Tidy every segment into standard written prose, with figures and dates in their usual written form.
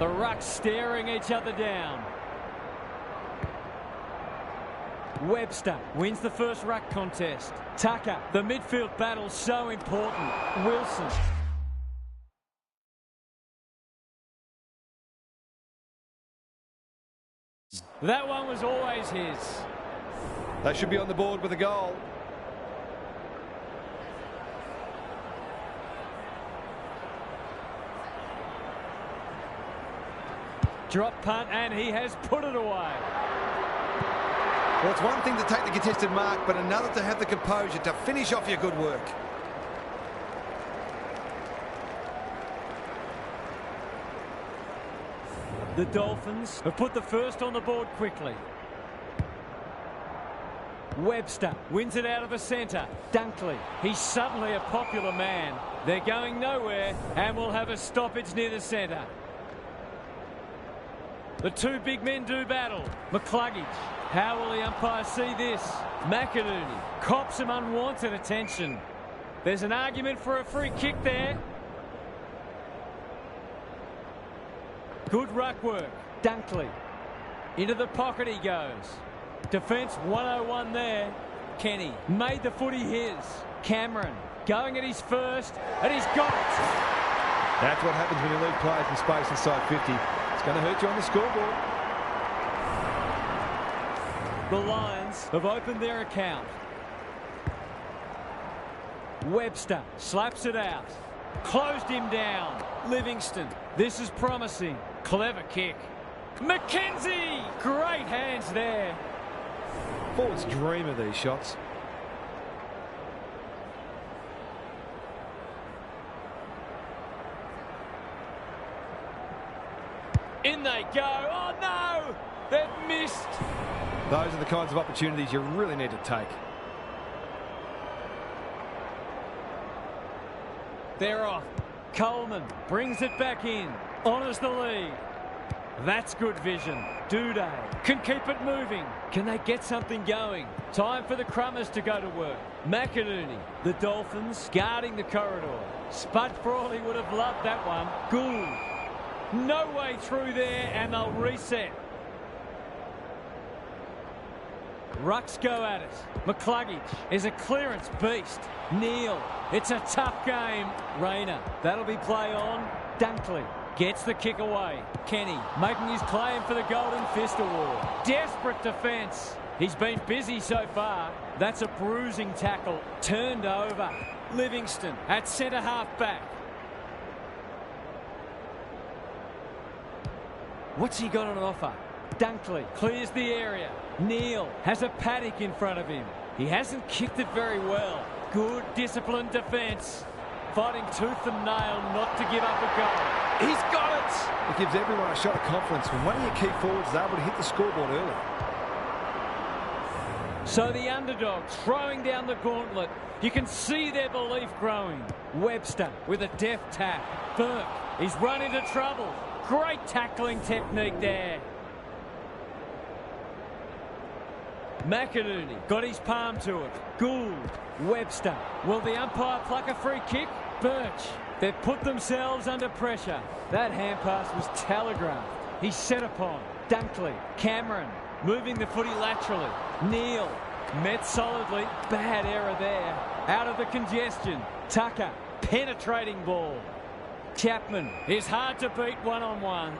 The rucks staring each other down. Webster wins the first ruck contest. Tucker, the midfield battle so important. Wilson. That one was always his. They should be on the board with a goal. Drop punt, and he has put it away. Well, it's one thing to take the contested mark, but another to have the composure to finish off your good work. The Dolphins have put the first on the board quickly. Webster wins it out of the centre. Dunkley, he's suddenly a popular man. They're going nowhere, and we'll have a stoppage near the centre. The two big men do battle. McCluggage. How will the umpire see this? McInerney cops some unwanted attention. There's an argument for a free kick there. Good ruck work. Dunkley. Into the pocket he goes. Defence 101 there. Kenny made the footy his. Cameron going at his first, and he's got it. That's what happens when you leave players in space inside 50. It's going to hurt you on the scoreboard. The Lions have opened their account. Webster slaps it out. Closed him down. Livingston. This is promising. Clever kick. McKenzie! Great hands there. Forwards dream of these shots. In they go. Oh, no! They've missed. Those are the kinds of opportunities you really need to take. They're off. Coleman brings it back in. Honours the lead. That's good vision. Duday can keep it moving. Can they get something going? Time for the Crummers to go to work. McInerney, the Dolphins, guarding the corridor. Spud Frawley would have loved that one. Gould. No way through there, and they'll reset. Rucks go at it. McCluggage is a clearance beast. Neal, it's a tough game. Rayner, that'll be play on. Dunkley gets the kick away. Kenny making his claim for the Golden Fist Award. Desperate defence. He's been busy so far. That's a bruising tackle. Turned over. Livingston at centre half back. What's he got on offer? Dunkley clears the area. Neal has a paddock in front of him. He hasn't kicked it very well. Good disciplined defence. Fighting tooth and nail not to give up a goal. He's got it! It gives everyone a shot of confidence when one of your key forwards is able to hit the scoreboard early. So the underdog throwing down the gauntlet. You can see their belief growing. Webster with a deft tap. Burke, he's run into trouble. Great tackling technique there. McInerney got his palm to it. Gould, Webster. Will the umpire pluck a free kick? Birch. They've put themselves under pressure. That hand pass was telegraphed. He's set upon. Dunkley, Cameron, moving the footy laterally. Neal, met solidly. Bad error there. Out of the congestion. Tucker, penetrating ball. Chapman is hard to beat one-on-one.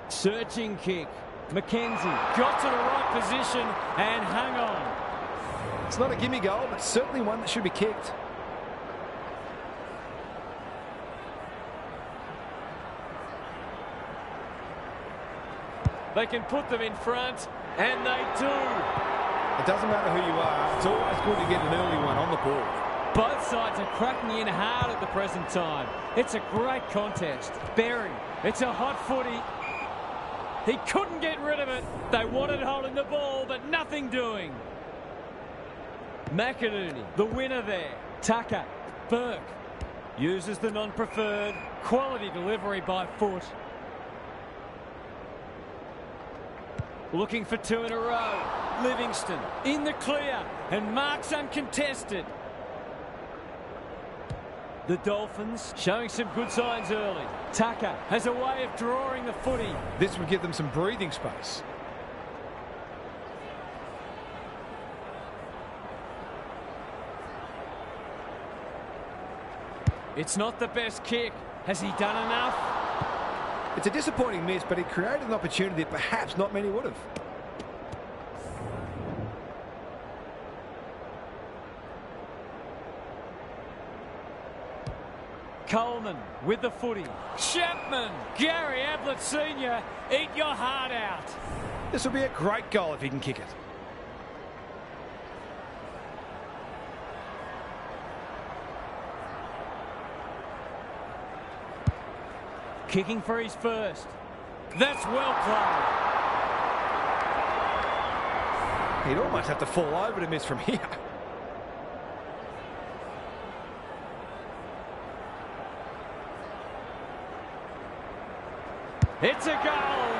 Searching kick. McKenzie got to the right position and hung on. It's not a gimme goal, but certainly one that should be kicked. They can put them in front, and they do. It doesn't matter who you are. It's always good to get an early one on the board. Both sides are cracking in hard at the present time. It's a great contest. Berry, it's a hot footy. He couldn't get rid of it. They wanted holding the ball, but nothing doing. McInerney, the winner there. Tucker, Burke, uses the non-preferred. Quality delivery by foot. Looking for two in a row. Livingston in the clear and marks uncontested. The Dolphins showing some good signs early. Tucker has a way of drawing the footy. This would give them some breathing space. It's not the best kick. Has he done enough? It's a disappointing miss, but it created an opportunity that perhaps not many would have. Coleman with the footy. Chapman, Gary Ablett Sr., eat your heart out. This will be a great goal if he can kick it. Kicking for his first. That's well played. He'd almost have to fall over to miss from here. It's a goal.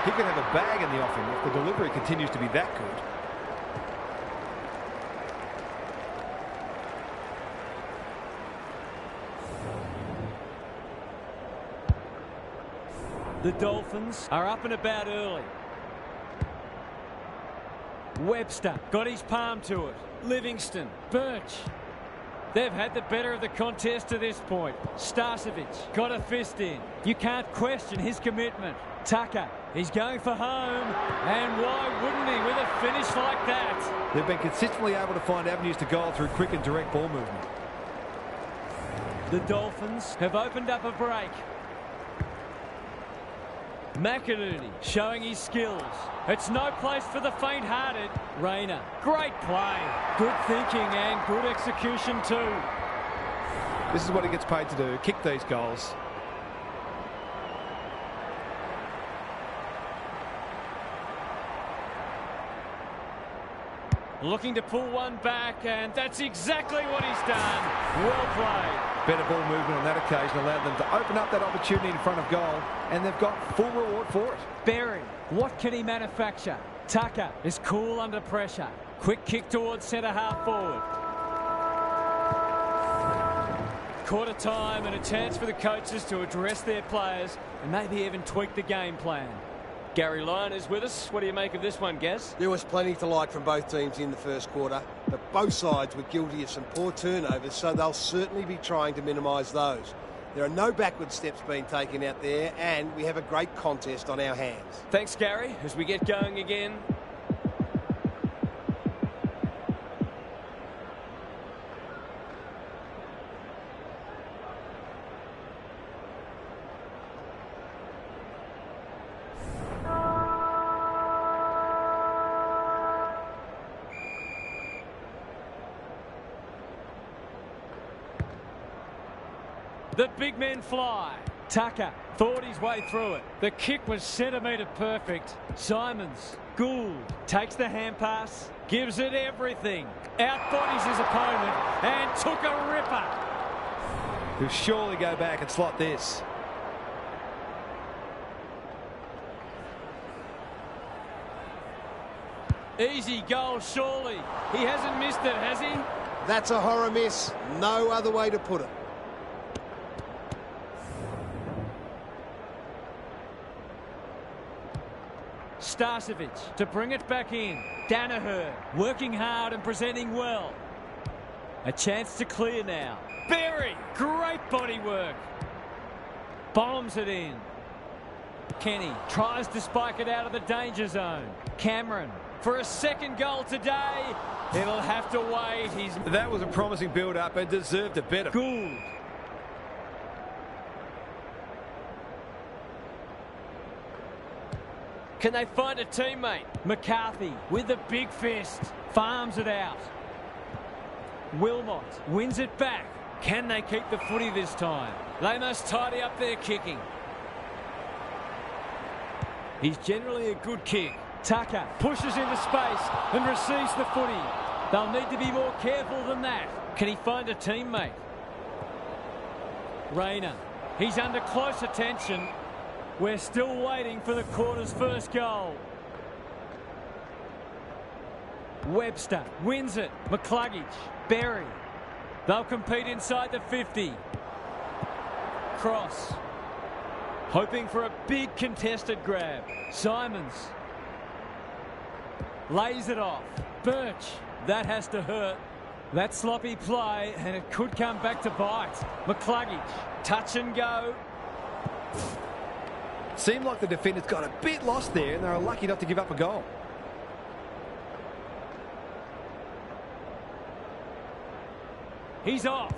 He could have a bag in the offing if the delivery continues to be that good. The Dolphins are up and about early. Webster got his palm to it. Livingston, Birch. They've had the better of the contest to this point. Starcevic got a fist in. You can't question his commitment. Tucker, he's going for home. And why wouldn't he with a finish like that? They've been consistently able to find avenues to goal through quick and direct ball movement. The Dolphins have opened up a break. McInerney showing his skills. It's no place for the faint-hearted. Rayner, great play. Good thinking and good execution too. This is what he gets paid to do, kick these goals. Looking to pull one back, and that's exactly what he's done. Well played. Better ball movement on that occasion allowed them to open up that opportunity in front of goal, and they've got full reward for it. Berry, what can he manufacture? Tucker is cool under pressure. Quick kick towards centre half forward. Quarter time and a chance for the coaches to address their players and maybe even tweak the game plan. Gary Lyon is with us. What do you make of this one, Gaz? There was plenty to like from both teams in the first quarter, but both sides were guilty of some poor turnovers, so they'll certainly be trying to minimise those. There are no backward steps being taken out there, and we have a great contest on our hands. Thanks, Gary. As we get going again. The big men fly. Tucker thought his way through it. The kick was centimetre perfect. Simons, Gould takes the hand pass, gives it everything. Outbodies his opponent and took a ripper. He'll surely go back and slot this. Easy goal, surely. He hasn't missed it, has he? That's a horror miss. No other way to put it. Starcevic to bring it back in. Danaher working hard and presenting well. A chance to clear now. Berry, great body work. Bombs it in. Kenny tries to spike it out of the danger zone. Cameron for a second goal today. It'll have to wait. That was a promising build-up and deserved a better. Gould. Can they find a teammate? McCarthy with the big fist. Farms it out. Wilmot wins it back. Can they keep the footy this time? They must tidy up their kicking. He's generally a good kick. Tucker pushes into space and receives the footy. They'll need to be more careful than that. Can he find a teammate? Rayner. He's under close attention. We're still waiting for the quarter's first goal. Webster wins it. McCluggage. Berry. They'll compete inside the 50. Cross. Hoping for a big contested grab. Simons. Lays it off. Birch. That has to hurt. That sloppy play, and it could come back to bite. McCluggage. Touch and go. Seemed like the defenders got a bit lost there, and they were lucky not to give up a goal. He's off.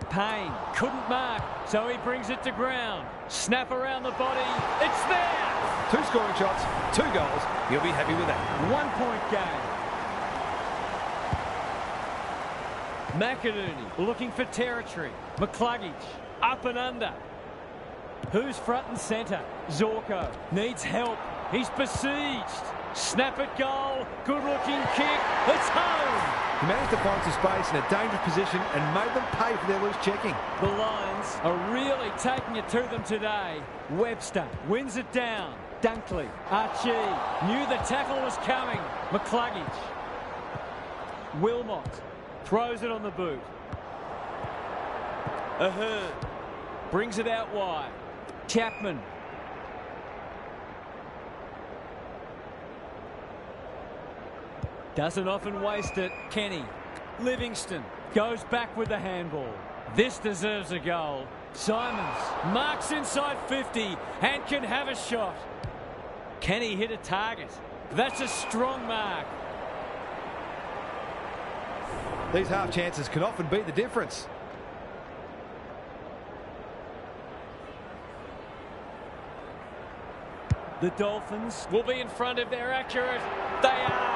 Payne couldn't mark, so he brings it to ground. Snap around the body. It's there! 2 scoring shots, 2 goals. You'll be happy with that. 1 point game. McInerney looking for territory. McCluggage up and under. Who's front and centre? Zorko needs help. He's besieged. Snap at goal. Good looking kick. It's home. He managed to find some space in a dangerous position and made them pay for their loose checking. The Lions are really taking it to them today. Webster wins it down. Dunkley, Archie knew the tackle was coming. McCluggage. Wilmot throws it on the boot. Ahern brings it out wide. Chapman. Doesn't often waste it. Kenny. Livingston goes back with the handball. This deserves a goal. Simons marks inside 50 and can have a shot. Can he hit a target? That's a strong mark. These half chances can often be the difference. The Dolphins will be in front if they're accurate. They are.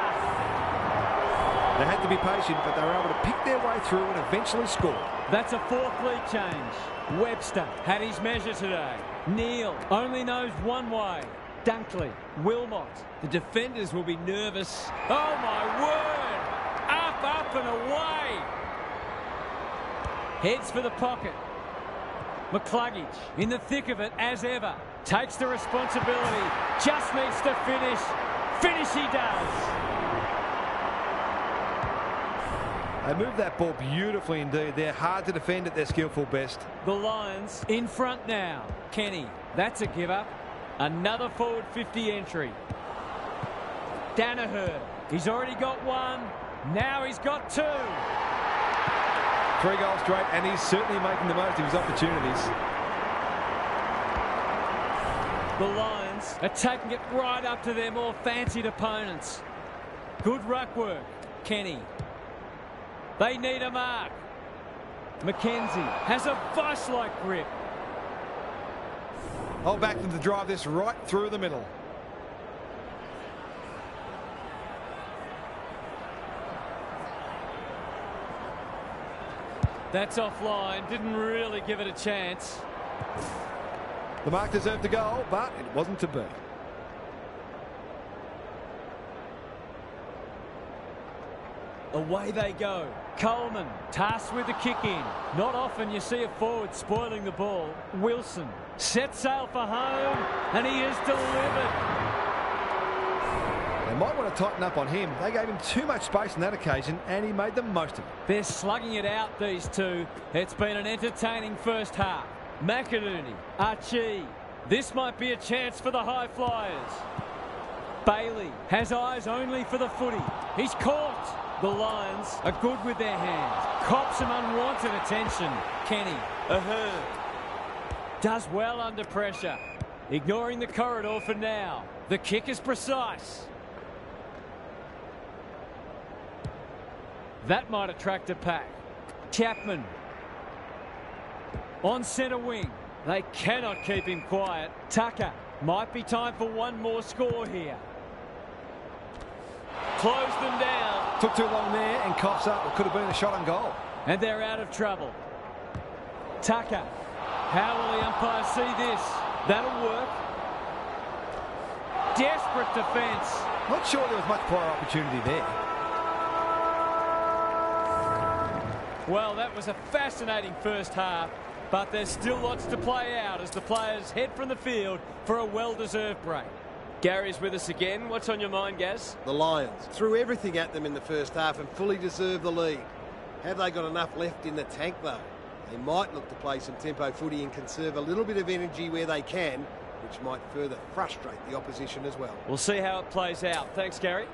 They had to be patient, but they were able to pick their way through and eventually score. That's a 4th lead change. Webster had his measure today. Neal only knows one way. Dunkley, Wilmot. The defenders will be nervous. Oh, my word! Up and away! Heads for the pocket. McCluggage in the thick of it as ever. Takes the responsibility. Just needs to finish. Finish he does. They moved that ball beautifully indeed. They're hard to defend at their skillful best. The Lions in front now. Kenny, that's a give up. Another forward 50 entry. Danaher, he's already got 1. Now he's got 2. 3 goals straight, and he's certainly making the most of his opportunities. The Lions are taking it right up to their more fancied opponents. Good ruck work. Kenny. They need a mark. McKenzie has a vice-like grip. I'll back them to drive this right through the middle. That's offline. Didn't really give it a chance. The mark deserved the goal, but it wasn't to be. Away they go. Coleman tasked with the kick in. Not often you see a forward spoiling the ball. Wilson sets sail for home, and he is delivered. They might want to tighten up on him. They gave him too much space on that occasion, and he made the most of it. They're slugging it out, these two. It's been an entertaining first half. McInerney, Archie. This might be a chance for the high flyers. Bailey has eyes only for the footy. He's caught. The Lions are good with their hands. Cops some unwanted attention. Kenny. Ahern. Does well under pressure. Ignoring the corridor for now. The kick is precise. That might attract a pack. Chapman. On centre wing. They cannot keep him quiet. Tucker. Might be time for one more score here. Close them down. Took too long there and coughs up. It could have been a shot on goal. And they're out of trouble. Tucker. How will the umpire see this? That'll work. Desperate defence. Not sure there was much prior opportunity there. Well, that was a fascinating first half, but there's still lots to play out as the players head from the field for a well-deserved break. Gary's with us again. What's on your mind, Gaz? The Lions threw everything at them in the first half and fully deserved the lead. Have they got enough left in the tank, though? They might look to play some tempo footy and conserve a little bit of energy where they can, which might further frustrate the opposition as well. We'll see how it plays out. Thanks, Gary.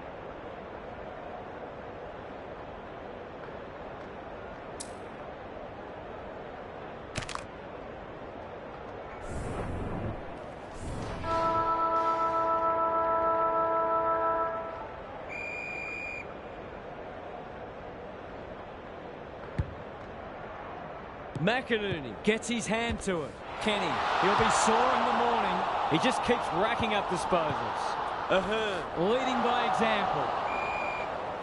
McInerney gets his hand to it. Kenny, he'll be sore in the morning. He just keeps racking up disposals. Ahern leading by example.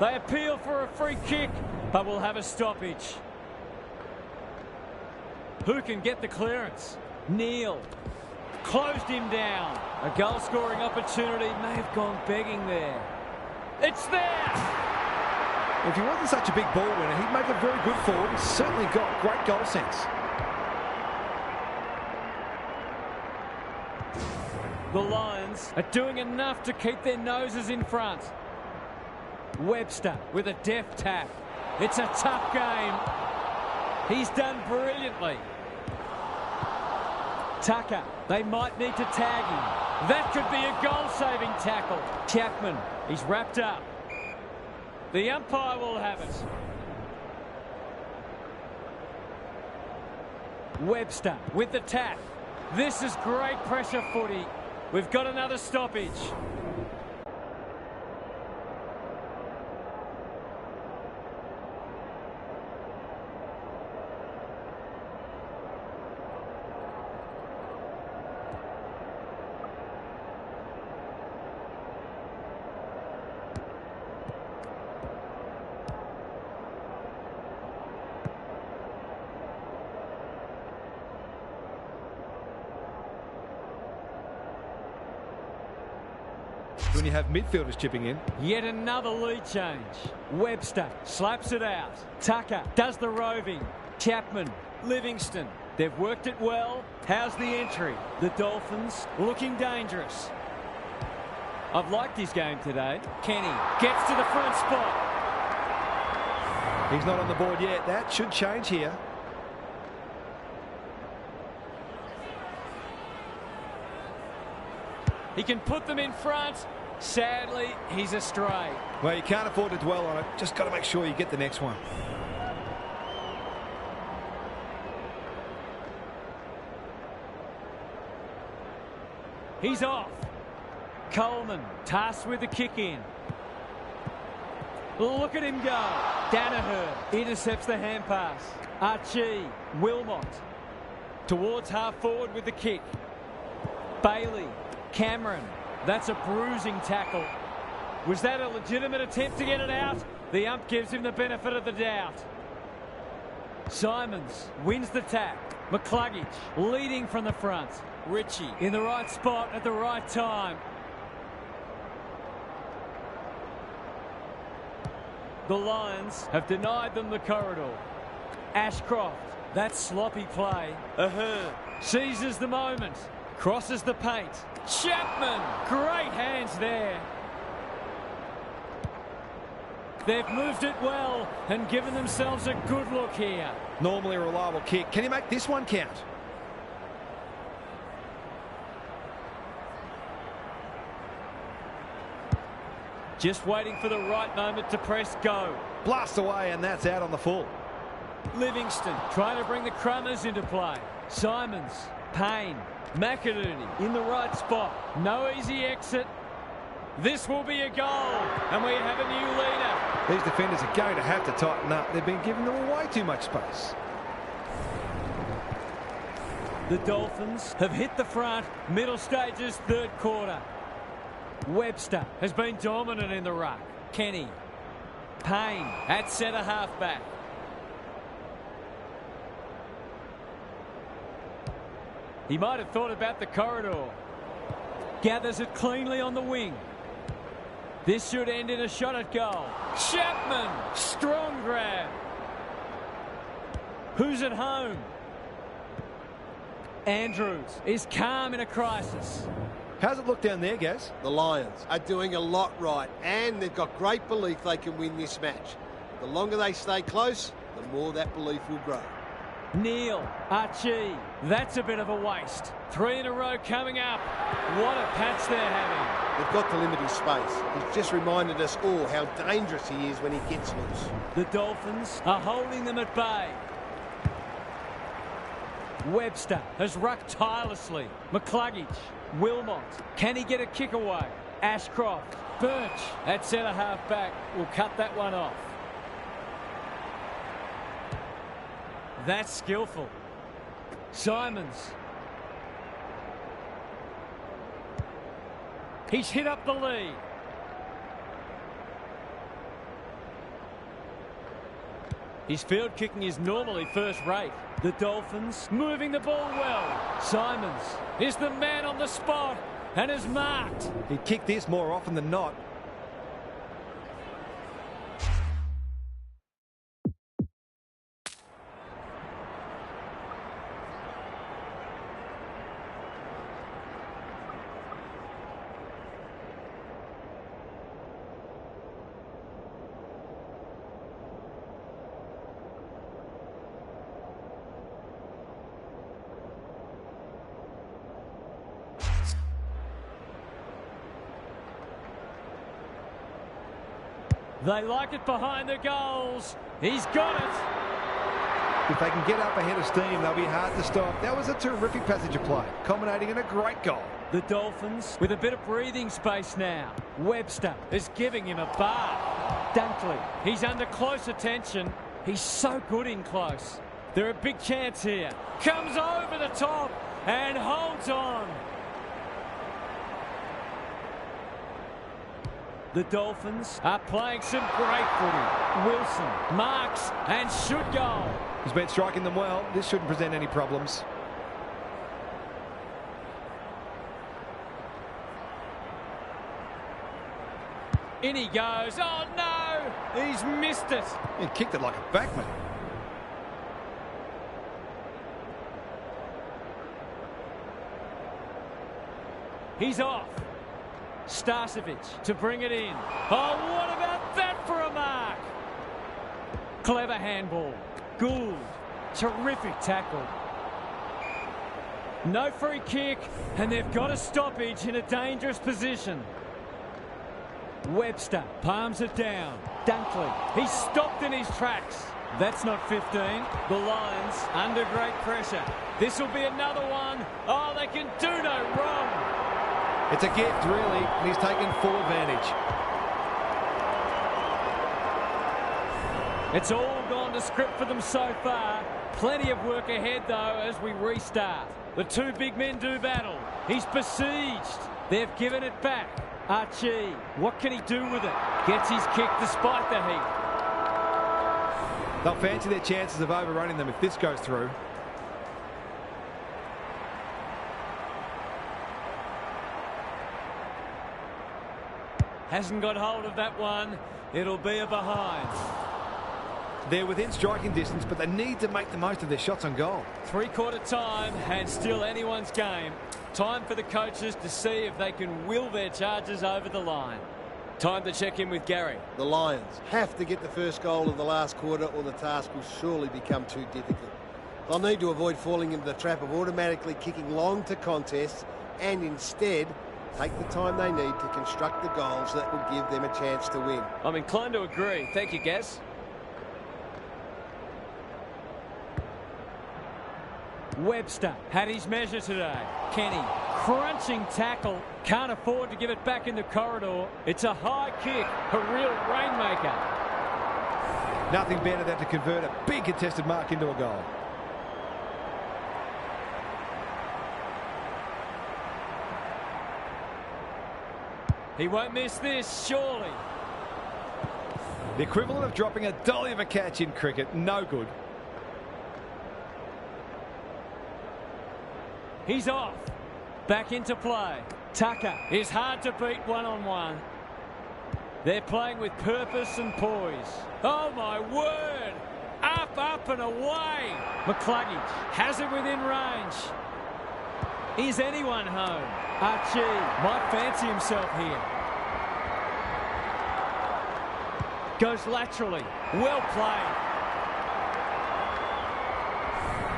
They appeal for a free kick, but will have a stoppage. Who can get the clearance? Neal closed him down. A goal-scoring opportunity may have gone begging there. It's there! If he wasn't such a big ball winner, he'd make a very good forward. He's certainly got great goal sense. The Lions are doing enough to keep their noses in front. Webster with a deft tap. It's a tough game. He's done brilliantly. Tucker, they might need to tag him. That could be a goal-saving tackle. Chapman, he's wrapped up. The umpire will have it. Webster with the tap. This is great pressure footy. We've got another stoppage. When you have midfielders chipping in. Yet another lead change. Webster slaps it out. Tucker does the roving. Chapman, Livingston. They've worked it well. How's the entry? The Dolphins looking dangerous. I've liked his game today. Kenny gets to the front spot. He's not on the board yet. That should change here. He can put them in front. Sadly, he's astray. Well, you can't afford to dwell on it. Just got to make sure you get the next one. He's off. Coleman tasked with the kick in. Look at him go. Danaher intercepts the hand pass. Archie, Wilmot towards half forward with the kick. Bailey, Cameron. That's a bruising tackle. Was that a legitimate attempt to get it out? The ump gives him the benefit of the doubt. Simons wins the tap. McCluggage leading from the front. Ritchie in the right spot at the right time. The Lions have denied them the corridor. Ashcroft, that sloppy play. Ahern seizes the moment. Crosses the paint. Chapman, great hands there. They've moved it well and given themselves a good look here. Normally a reliable kick. Can he make this one count? Just waiting for the right moment to press go. Blast away, and that's out on the full. Livingston trying to bring the Crummers into play. Simons, Payne, McInerney in the right spot. No easy exit. This will be a goal, and we have a new leader. These defenders are going to have to tighten up. They've been giving them way too much space. The Dolphins have hit the front, middle stages, third quarter. Webster has been dominant in the ruck. Kenny, Payne at centre halfback. He might have thought about the corridor. Gathers it cleanly on the wing. This should end in a shot at goal. Chapman, strong grab. Who's at home? Andrews is calm in a crisis. How's it look down there, Gaz? The Lions are doing a lot right, and they've got great belief they can win this match. The longer they stay close, the the more that belief will grow. Neil, Archie, that's a bit of a waste. 3 in a row coming up. What a patch they're having. They've got to limit his space. He's just reminded us all how dangerous he is when he gets loose. The Dolphins are holding them at bay. Webster has rucked tirelessly. McCluggage, Wilmot, can he get a kick away? Ashcroft, Birch at centre-half back will cut that one off. That's skillful. Simons. He's hit up the lead. His field kicking is normally first rate. The Dolphins moving the ball well. Simons is the man on the spot and is marked. He'd kick this more often than not. They like it behind the goals. He's got it. If they can get up ahead of steam, they'll be hard to stop. That was a terrific passage of play, culminating in a great goal. The Dolphins with a bit of breathing space now. Webster is giving him a bar. Dunkley, he's under close attention. He's so good in close. They're a big chance here. Comes over the top and holds on. The Dolphins are playing some great footy. Wilson marks and should goal. He's been striking them well. This shouldn't present any problems. In he goes. Oh, no! He's missed it. He kicked it like a backman. He's off. Starcevic to bring it in. Oh, what about that for a mark? Clever handball. Gould. Terrific tackle. No free kick, and they've got a stoppage in a dangerous position. Webster palms it down. Dunkley. He's stopped in his tracks. That's not 15. The Lions under great pressure. This will be another one. Oh, they can do no wrong. It's a gift, really, and he's taken full advantage. It's all gone to script for them so far. Plenty of work ahead, though, as we restart. The two big men do battle. He's besieged. They've given it back. Archie, what can he do with it? Gets his kick despite the heat. They'll fancy their chances of overrunning them if this goes through. Hasn't got hold of that one. It'll be a behind. They're within striking distance, but they need to make the most of their shots on goal. Three-quarter time and still anyone's game. Time for the coaches to see if they can will their charges over the line. Time to check in with Gary. The Lions have to get the first goal of the last quarter or the task will surely become too difficult. They'll need to avoid falling into the trap of automatically kicking long to contests and instead take the time they need to construct the goals that will give them a chance to win. I'm inclined to agree. Thank you, Gaz. Webster had his measure today. Kenny, crunching tackle. Can't afford to give it back in the corridor. It's a high kick, a real rainmaker. Nothing better than to convert a big contested mark into a goal. He won't miss this, surely. The equivalent of dropping a dolly of a catch in cricket. No good. He's off. Back into play. Tucker is hard to beat one-on-one. They're playing with purpose and poise. Oh, my word. Up, up and away. McCluggage has it within range. Is anyone home? Archie might fancy himself here. Goes laterally. Well played.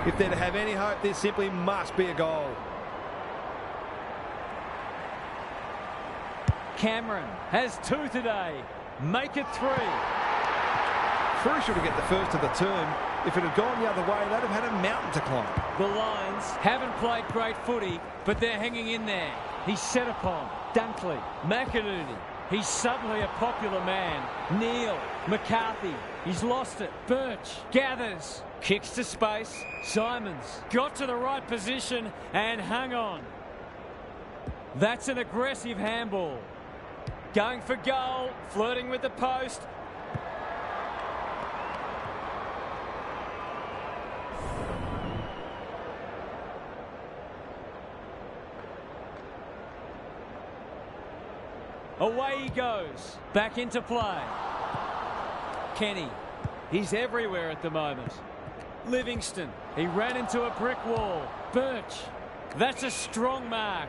If they're to have any hope, there simply must be a goal. Cameron has 2 today. Make it 3. Crucial to get the first of the term. If it had gone the other way, they'd have had a mountain to climb. The Lions haven't played great footy, but they're hanging in there. He's set upon. Dunkley, McInerney. He's suddenly a popular man. Neal, McCarthy. He's lost it. Birch gathers. Kicks to space. Simons got to the right position and hung on. That's an aggressive handball. Going for goal. Flirting with the post. Away he goes. Back into play. Kenny. He's everywhere at the moment. Livingston. He ran into a brick wall. Birch. That's a strong mark.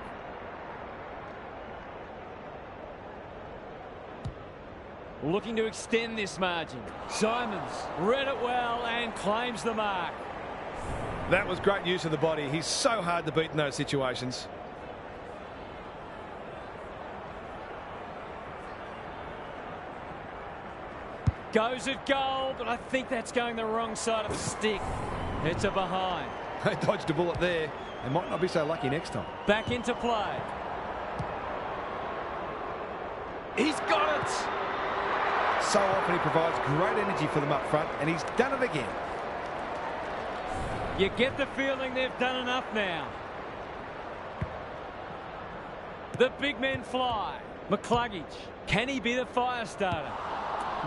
Looking to extend this margin. Simons read it well and claims the mark. That was great use of the body. He's so hard to beat in those situations. Goes at goal, but I think that's going the wrong side of the stick. It's a behind. They dodged a bullet there. They might not be so lucky next time. Back into play. He's got it. So often he provides great energy for them up front, and he's done it again. You get the feeling they've done enough now. The big men fly. McCluggage. Can he be the fire starter?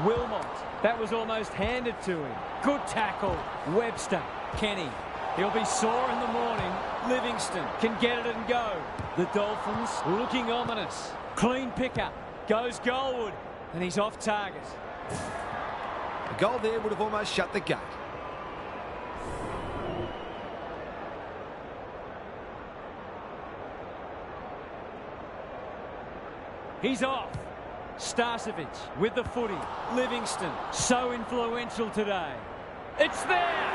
Wilmot. That was almost handed to him. Good tackle. Webster. Kenny. He'll be sore in the morning. Livingston can get it and go. The Dolphins looking ominous. Clean pickup. Goes goalward. And he's off target. A goal there would have almost shut the gate. He's off. Starcevic with the footy. Livingston, so influential today. It's there!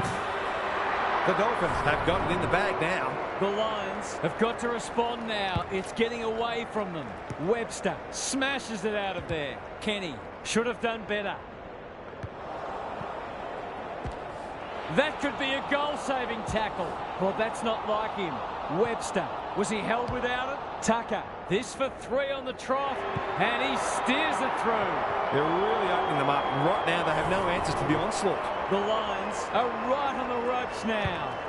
The Dolphins have got it in the bag now. The Lions have got to respond now. It's getting away from them. Webster smashes it out of there. Kenny should have done better. That could be a goal-saving tackle. Well, that's not like him. Webster, was he held without it? Tucker, this for 3 on the trot, and he steers it through. They're really opening them up. Right now, they have no answers to the onslaught. The Lions are right on the ropes now.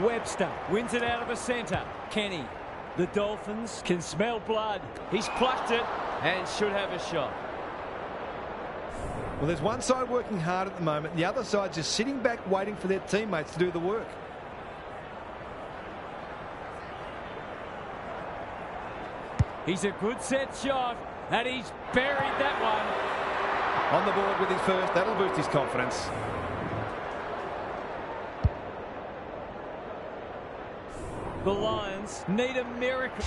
Webster wins it out of the centre. Kenny. The Dolphins can smell blood. He's plucked it and should have a shot. Well, there's one side working hard at the moment. The other side just sitting back waiting for their teammates to do the work. He's a good set shot, and he's buried that one. On the board with his first. That'll boost his confidence. The Lions need a miracle.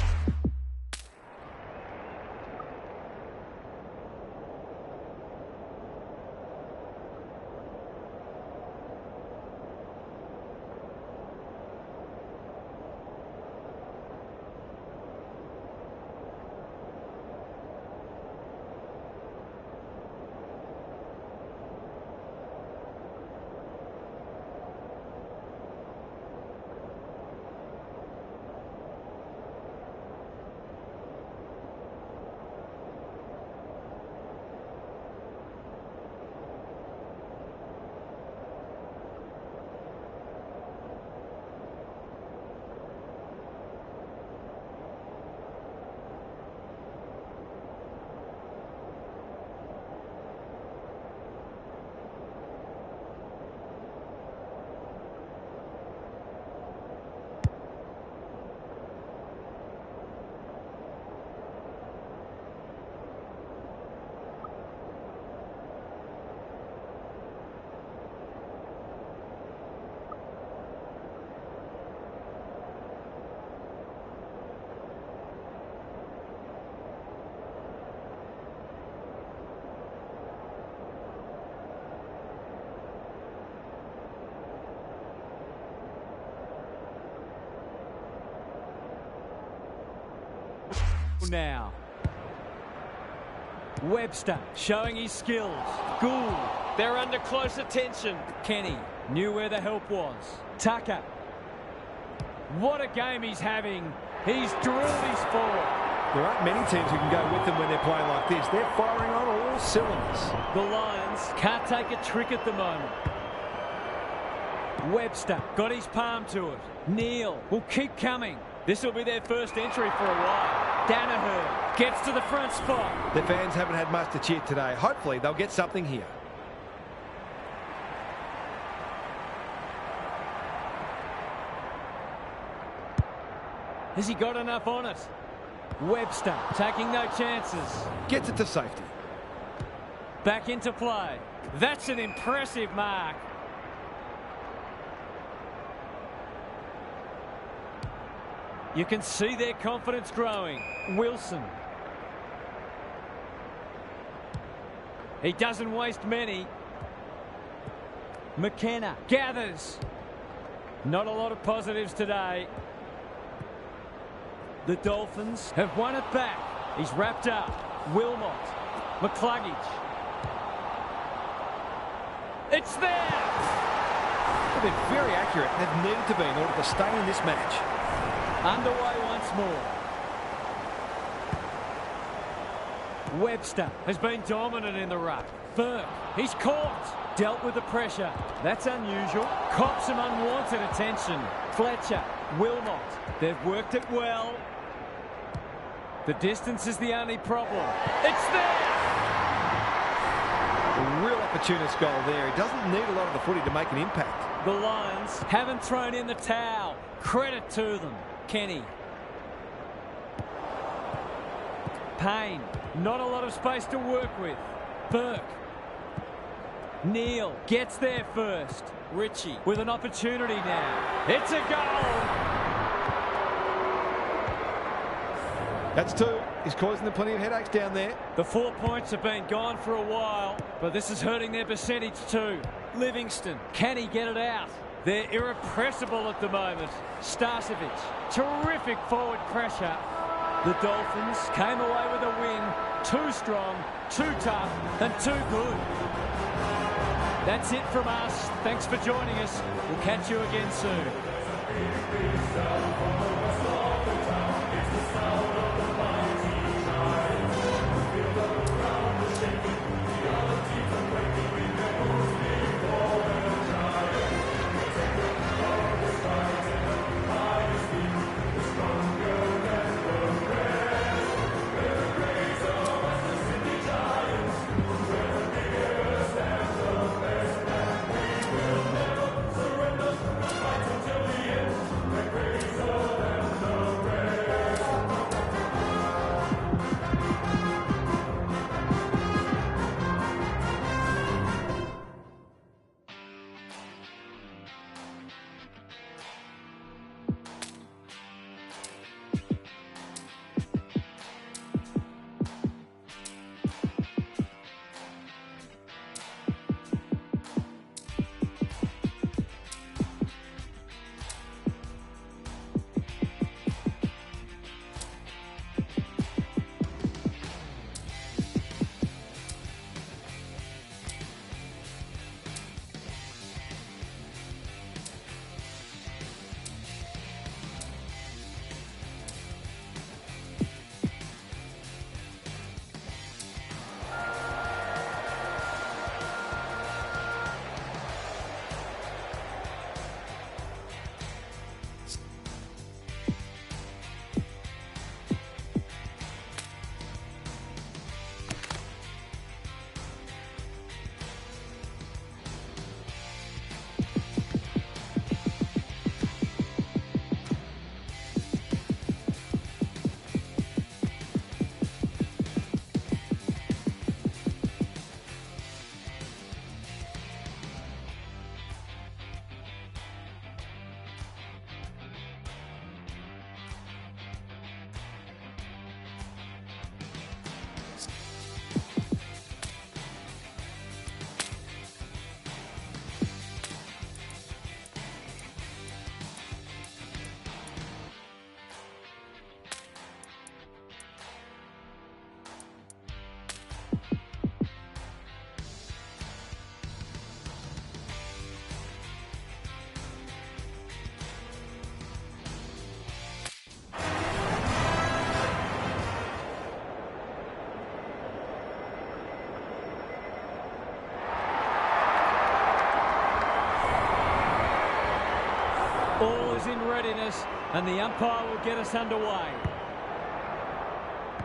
Now. Webster showing his skills. Gould. They're under close attention. Kenny knew where the help was. Tucker. What a game he's having. He's drilled his forward. There aren't many teams who can go with them when they're playing like this. They're firing on all cylinders. The Lions can't take a trick at the moment. Webster got his palm to it. Neal will keep coming. This will be their first entry for a while. Danaher gets to the front spot. The fans haven't had much to cheer today. Hopefully they'll get something here. Has he got enough on it? Webster taking no chances. Gets it to safety. Back into play. That's an impressive mark. You can see their confidence growing. Wilson. He doesn't waste many. McKenna gathers. Not a lot of positives today. The Dolphins have won it back. He's wrapped up. Wilmot. McCluggage. It's there! They've been very accurate. They've needed to be in order to stay in this match. Underway once more. Webster has been dominant in the ruck. Burke, he's caught. Dealt with the pressure. That's unusual. Cops some unwanted attention. Fletcher, Wilmot. They've worked it well. The distance is the only problem. It's there! A real opportunist goal there. He doesn't need a lot of the footy to make an impact. The Lions haven't thrown in the towel. Credit to them. Kenny. Payne. Not a lot of space to work with. Burke. Neal gets there first. Ritchie with an opportunity now. It's a goal! That's two. He's causing them plenty of headaches down there. The 4 points have been gone for a while, but this is hurting their percentage too. Livingston, can he get it out? They're irrepressible at the moment. Starcevic, terrific forward pressure. The Dolphins came away with a win. Too strong, too tough, and too good. That's it from us. Thanks for joining us. We'll catch you again soon. All is in readiness, and the umpire will get us underway.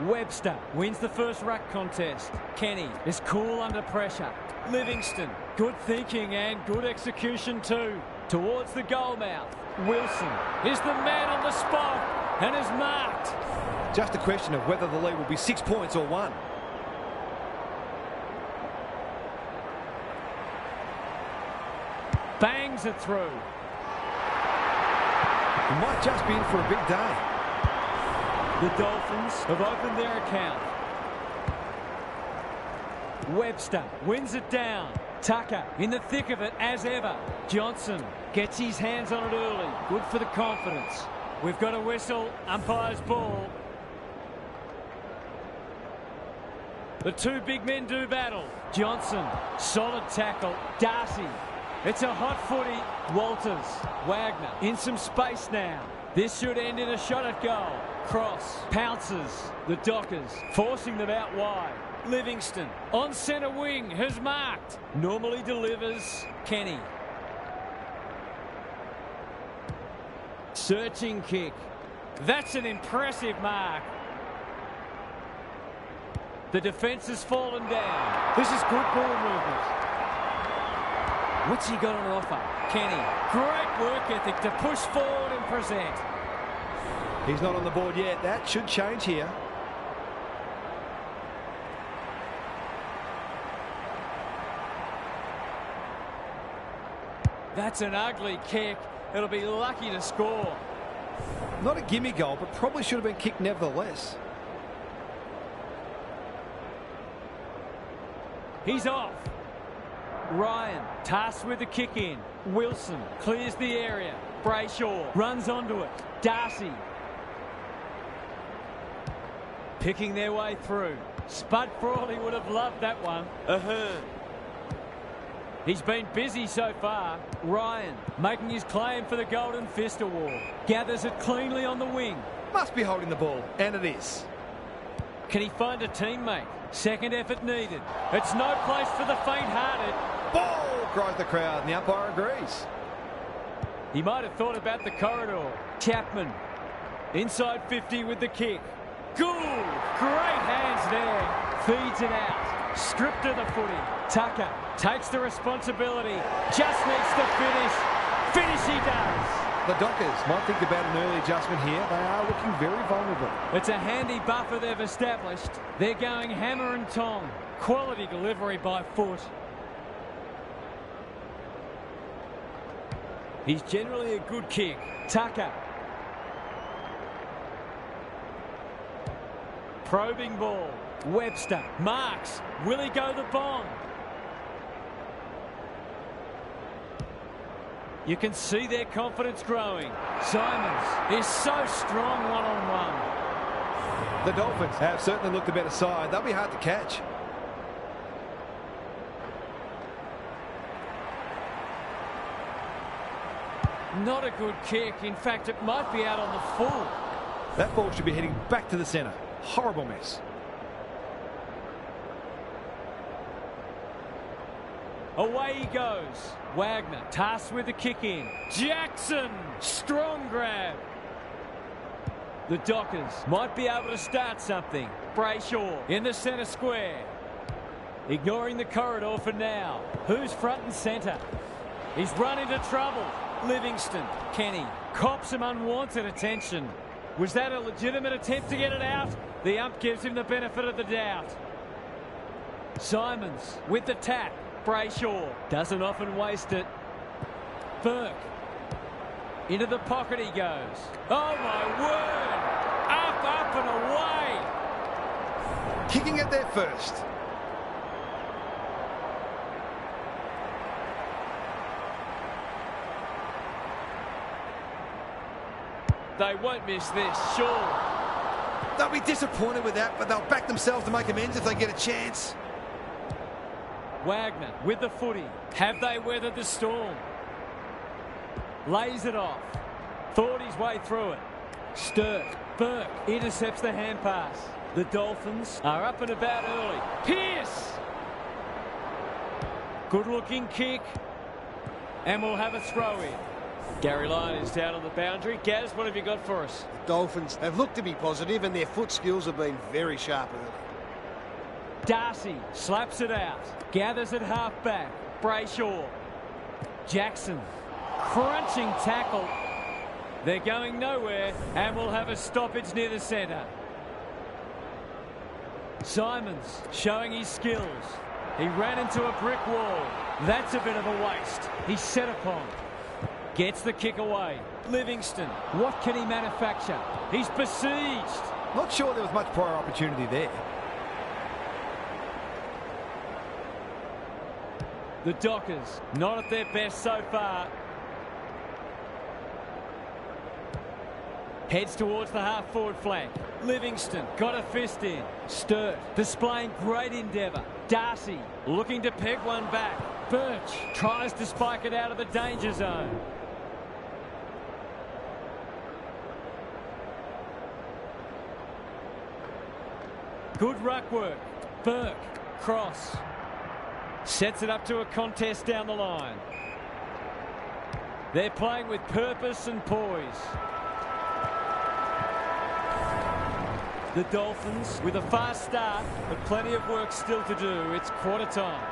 Webster wins the first ruck contest. Kenny is cool under pressure. Livingston, good thinking and good execution too. Towards the goal mouth. Wilson is the man on the spot and is marked. Just a question of whether the lead will be 6 points or 1. Bangs it through. He might just be in for a big day. The Dolphins have opened their account. Webster wins it down. Tucker in the thick of it as ever. Johnson gets his hands on it early. Good for the confidence. We've got a whistle. Umpire's ball. The two big men do battle. Johnson, solid tackle. Darcy. It's a hot footy. Walters. Wagner in some space now. This should end in a shot at goal. Cross pounces. The Dockers forcing them out wide. Livingston on centre wing has marked. Normally delivers. Kenny. Searching kick. That's an impressive mark. The defence has fallen down. This is good ball movement. What's he got on offer? Kenny. Great work ethic to push forward and present. He's not on the board yet. That should change here. That's an ugly kick. It'll be lucky to score. Not a gimme goal, but probably should have been kicked nevertheless. He's off. Ryan tasked with the kick in. Wilson clears the area. Brayshaw runs onto it. Darcy picking their way through. Spud Frawley would have loved that one. Ahern. He's been busy so far. Ryan making his claim for the Golden Fist Award. Gathers it cleanly on the wing. Must be holding the ball, and it is. Can he find a teammate? Second effort needed. It's no place for the faint-hearted. Ball, cries the crowd, and the umpire agrees. He might have thought about the corridor. Chapman inside 50 with the kick. Good! Great hands there. Feeds it out. Stripped of the footy. Tucker takes the responsibility. Just needs to finish. Finish he does. The Dockers might think about an early adjustment here. They are looking very vulnerable. It's a handy buffer they've established. They're going hammer and tong. Quality delivery by foot. He's generally a good kick. Tucker. Probing ball. Webster marks. Will he go the bomb? You can see their confidence growing. Simons is so strong one-on-one. The Dolphins have certainly looked the better side. They'll be hard to catch. Not a good kick. In fact, it might be out on the full. That ball should be heading back to the centre. Horrible mess. Away he goes. Wagner tasked with the kick in. Jackson, strong grab. The Dockers might be able to start something. Brayshaw in the centre square. Ignoring the corridor for now. Who's front and centre? He's run into trouble. Livingston. Kenny cops some unwanted attention. Was that a legitimate attempt to get it out? The ump gives him the benefit of the doubt. Simons with the tap. Brayshaw doesn't often waste it. Burke. Into the pocket he goes. Oh my word! Up and away! Kicking it there first. They won't miss this, sure. They'll be disappointed with that, but they'll back themselves to make amends if they get a chance. Wagner with the footy. Have they weathered the storm? Lays it off. Thought his way through it. Sturt. Burke intercepts the hand pass. The Dolphins are up and about early. Pearce! Good looking kick. And we'll have a throw in. Gary Lyon is down on the boundary. Gaz, what have you got for us? The Dolphins have looked to be positive and their foot skills have been very sharp early. Darcy slaps it out. Gathers at half back. Brayshaw. Jackson. Crunching tackle. They're going nowhere and we'll have a stoppage near the centre. Simons showing his skills. He ran into a brick wall. That's a bit of a waste. He's set upon. Gets the kick away. Livingston. What can he manufacture? He's besieged. Not sure there was much prior opportunity there. The Dockers not at their best so far. Heads towards the half-forward flank. Livingston got a fist in. Sturt displaying great endeavour. Darcy looking to peg one back. Birch tries to spike it out of the danger zone. Good ruck work. Burke. Cross. Sets it up to a contest down the line. They're playing with purpose and poise. The Dolphins with a fast start, but plenty of work still to do. It's quarter time.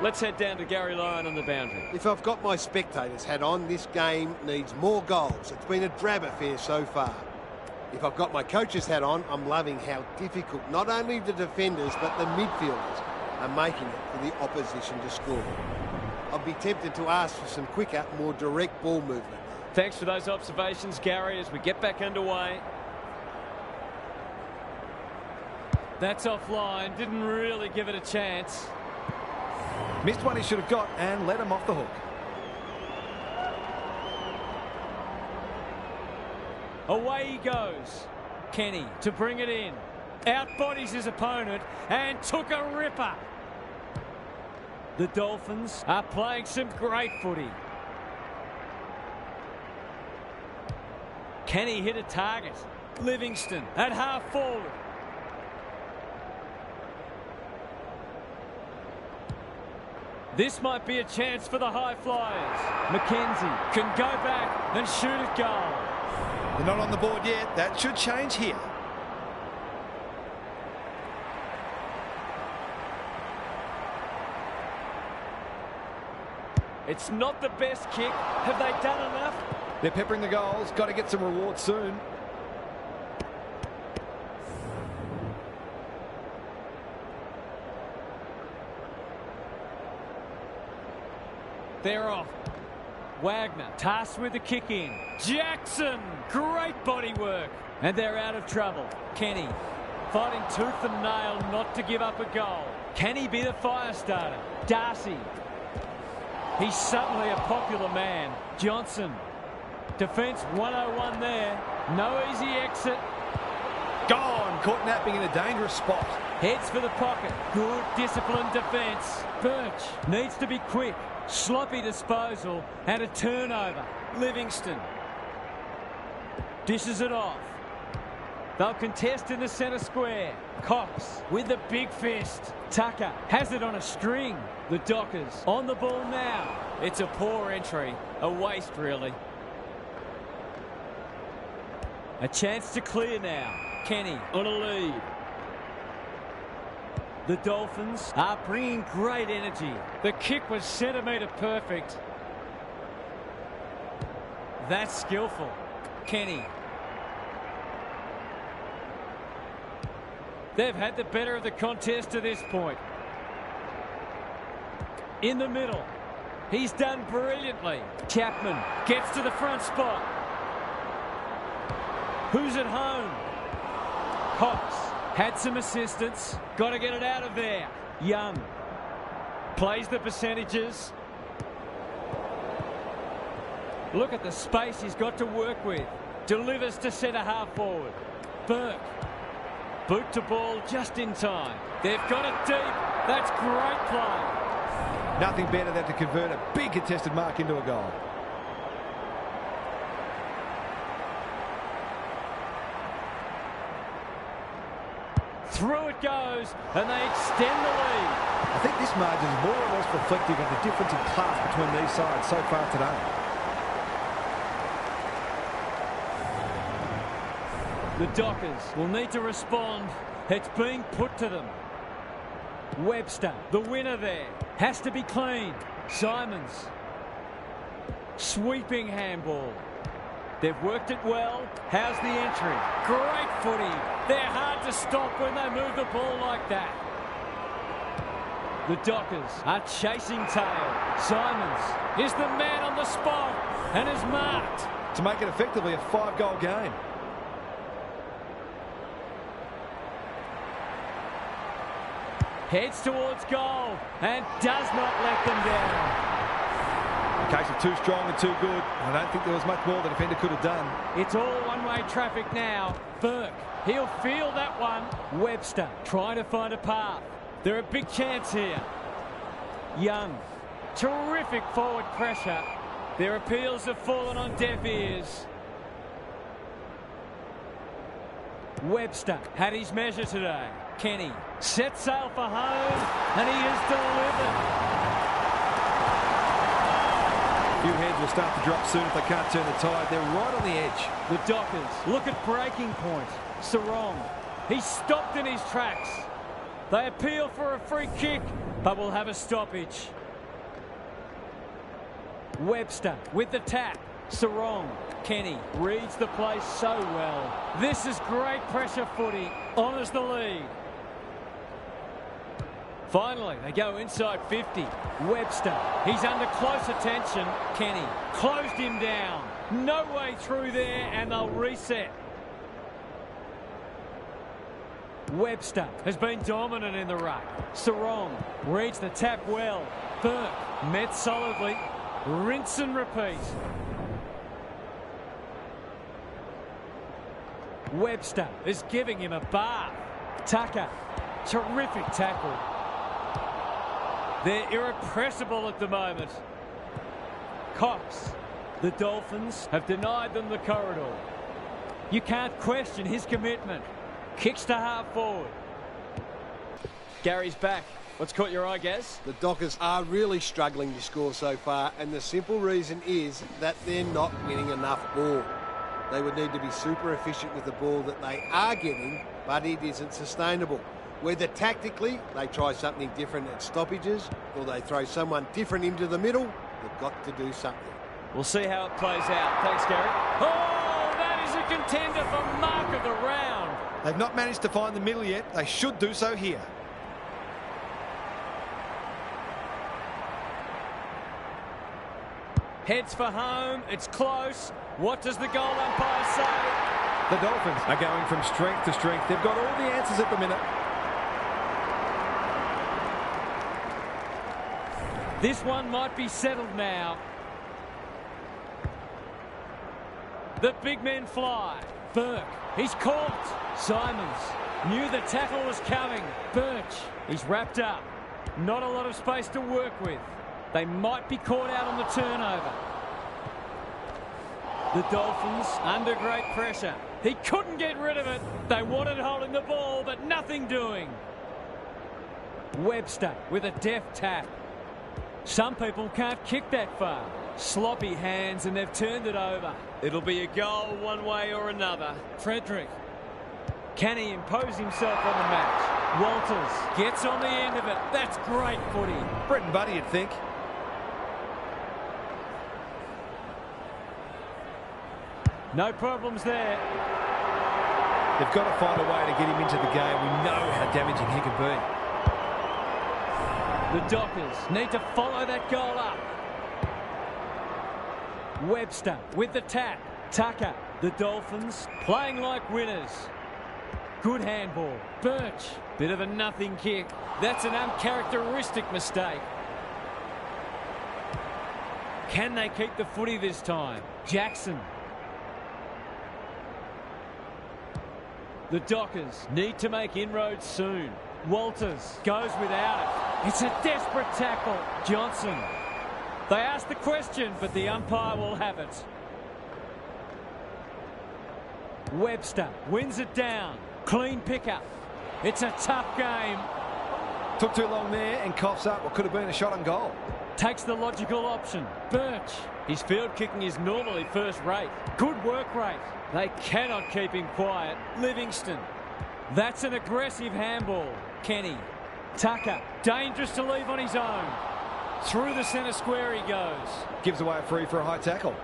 Let's head down to Gary Lyon on the boundary. If I've got my spectators hat on, this game needs more goals. It's been a drab affair so far. If I've got my coach's hat on, I'm loving how difficult not only the defenders but the midfielders are making it for the opposition to score. I'd be tempted to ask for some quicker, more direct ball movement. Thanks for those observations, Gary, as we get back underway. That's offline. Didn't really give it a chance. Missed one he should have got and let him off the hook. Away he goes. Kenny to bring it in. Outbodies his opponent and took a ripper. The Dolphins are playing some great footy. Kenny hit a target. Livingston at half forward. This might be a chance for the high flyers. McKenzie can go back and shoot at goal. They're not on the board yet. That should change here. It's not the best kick. Have they done enough? They're peppering the goals. Got to get some reward soon. They're off. Wagner tasked with the kick in. Jackson, great body work. And they're out of trouble. Kenny fighting tooth and nail not to give up a goal. Can he be the fire starter? Darcy. He's suddenly a popular man. Johnson. Defence 101 there. No easy exit. Gone. Caught napping in a dangerous spot. Heads for the pocket. Good disciplined defence. Birch needs to be quick. Sloppy disposal and a turnover. Livingston dishes it off. They'll contest in the centre square. Cox with the big fist. Tucker has it on a string. The Dockers on the ball now. It's a poor entry. A waste, really. A chance to clear now. Kenny on a lead. The Dolphins are bringing great energy. The kick was centimetre perfect. That's skillful. Kenny. They've had the better of the contest to this point. In the middle. He's done brilliantly. Chapman gets to the front spot. Who's at home? Cox had some assistance. Got to get it out of there. Young plays the percentages. Look at the space he's got to work with. Delivers to centre half forward. Burke Boot to ball just in time. They've got it deep. That's great play. Nothing better than to convert a big contested mark into a goal. Through it goes, and they extend the lead. I think this margin is more or less reflective of the difference in class between these sides so far today. The Dockers will need to respond. It's being put to them. Webster, the winner there, has to be clean. Simons, sweeping handball. They've worked it well. How's the entry? Great footy. They're hard to stop when they move the ball like that. The Dockers are chasing tail. Simons is the man on the spot and is marked. To make it effectively a 5-goal game. Heads towards goal and does not let them down. A case of too strong and too good. I don't think there was much more the defender could have done. It's all one-way traffic now. Burke, he'll feel that one. Webster trying to find a path. They're a big chance here. Young, terrific forward pressure. Their appeals have fallen on deaf ears. Webster had his measure today. Kenny sets sail for home, and he has delivered. A few heads will start to drop soon if they can't turn the tide. They're right on the edge. The Dockers look at breaking point. Sarong, he's stopped in his tracks. They appeal for a free kick, but will have a stoppage. Webster with the tap. Sarong, Kenny reads the place so well. This is great pressure footy. Honours the lead. Finally, they go inside 50. Webster, he's under close attention. Kenny closed him down. No way through there, and they'll reset. Webster has been dominant in the ruck. Sarong reads the tap well. Burke met solidly. Rinse and repeat. Webster is giving him a bath. Tucker, terrific tackle. They're irrepressible at the moment. Cox, the Dolphins have denied them the corridor. You can't question his commitment. Kicks to half forward. Gary's back. What's caught your eye, Gaz? The Dockers are really struggling to score so far, and the simple reason is that they're not winning enough ball. They would need to be super efficient with the ball that they are getting, but it isn't sustainable. Whether tactically they try something different at stoppages or they throw someone different into the middle, they've got to do something. We'll see how it plays out. Thanks, Gary. Oh, that is a contender for mark of the round. They've not managed to find the middle yet. They should do so here. Heads for home. It's close. What does the goal umpire say? The Dolphins are going from strength to strength. They've got all the answers at the minute. This one might be settled now. The big men fly. Burke, he's caught. Simons knew the tackle was coming. Birch, he's wrapped up. Not a lot of space to work with. They might be caught out on the turnover. The Dolphins under great pressure. He couldn't get rid of it. They wanted holding the ball, but nothing doing. Webster with a deft tap. Some people can't kick that far. Sloppy hands, and they've turned it over. It'll be a goal one way or another. Frederick. Can he impose himself on the match? Walters gets on the end of it. That's great footy. Brett and Buddy, you'd think. No problems there. They've got to find a way to get him into the game. We know how damaging he can be. The Dockers need to follow that goal up. Webster with the tap. Tucker. The Dolphins playing like winners. Good handball. Birch. Bit of a nothing kick. That's an uncharacteristic mistake. Can they keep the footy this time? Jackson. The Dockers need to make inroads soon. Walters goes without it. It's a desperate tackle. Johnson. They asked the question, but the umpire will have it. Webster wins it down. Clean pickup. It's a tough game. Took too long there and coughs up what could have been a shot on goal. Takes the logical option. Birch. His field kicking is normally first rate. Good work rate. They cannot keep him quiet. Livingston. That's an aggressive handball. Kenny. Tucker. Dangerous to leave on his own. Through the centre square he goes. Gives away a free for a high tackle.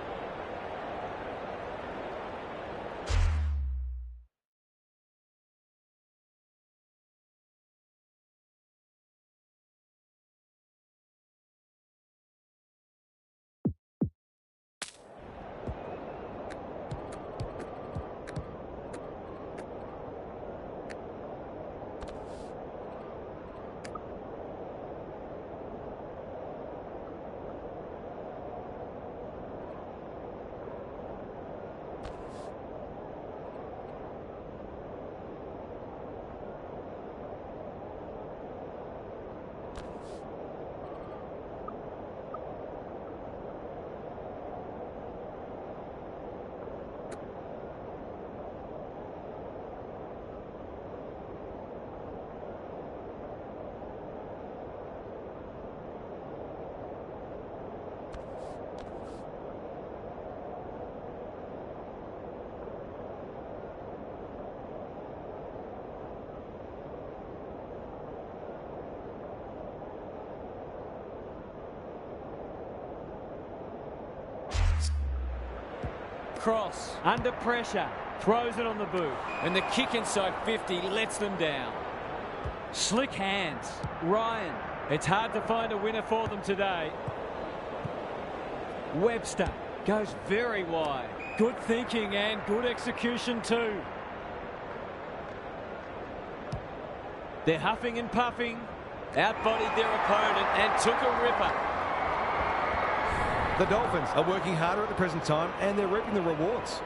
Cross, under pressure, throws it on the boot. And the kick inside 50 lets them down. Slick hands. Ryan. It's hard to find a winner for them today. Webster goes very wide. Good thinking and good execution too. They're huffing and puffing. Outbodied their opponent and took a ripper. The Dolphins are working harder at the present time and they're reaping the rewards.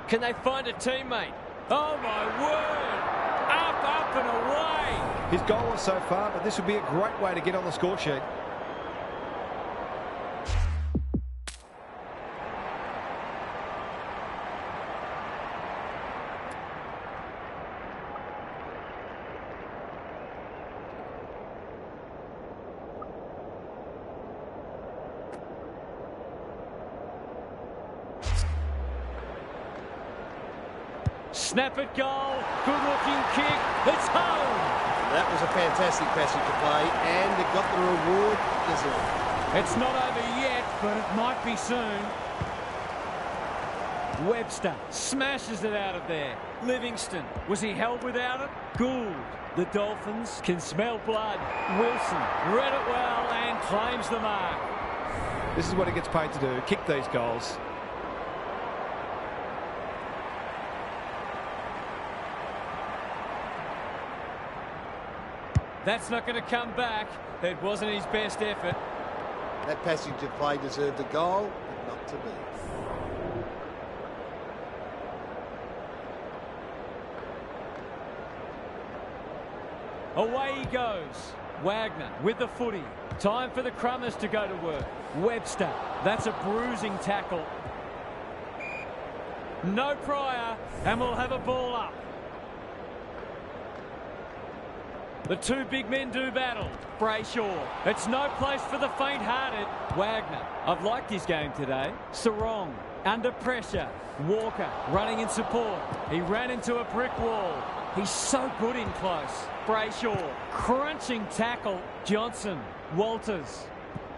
Can they find a teammate? Oh my word! Up and away! His goal was so far, but this would be a great way to get on the score sheet. Snap it goal. Good looking kick. It's home. That was a fantastic passage to play and it got the reward deserved. It's not over yet, but it might be soon. Webster smashes it out of there. Livingston. Was he held without it? Gould. The Dolphins can smell blood. Wilson read it well and claims the mark. This is what he gets paid to do, kick these goals. That's not going to come back. It wasn't his best effort. That passage of play deserved a goal, but not to be. Away he goes. Wagner with the footy. Time for the Crummers to go to work. Webster. That's a bruising tackle. No Pryor, and we'll have a ball up. The two big men do battle. Brayshaw. It's no place for the faint-hearted. Wagner. I've liked his game today. Sarong. Under pressure. Walker running in support. He ran into a brick wall. He's so good in close. Brayshaw. Crunching tackle. Johnson. Walters.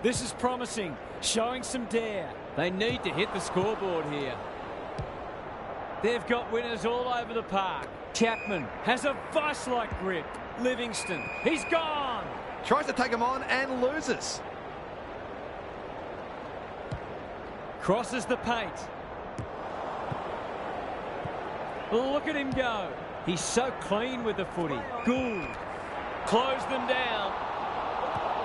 This is promising. Showing some dare. They need to hit the scoreboard here. They've got winners all over the park. Chapman has a vice-like grip. Livingston, he's gone. Tries to take him on and loses. Crosses the paint. Look at him go. He's so clean with the footy. Gould closed them down.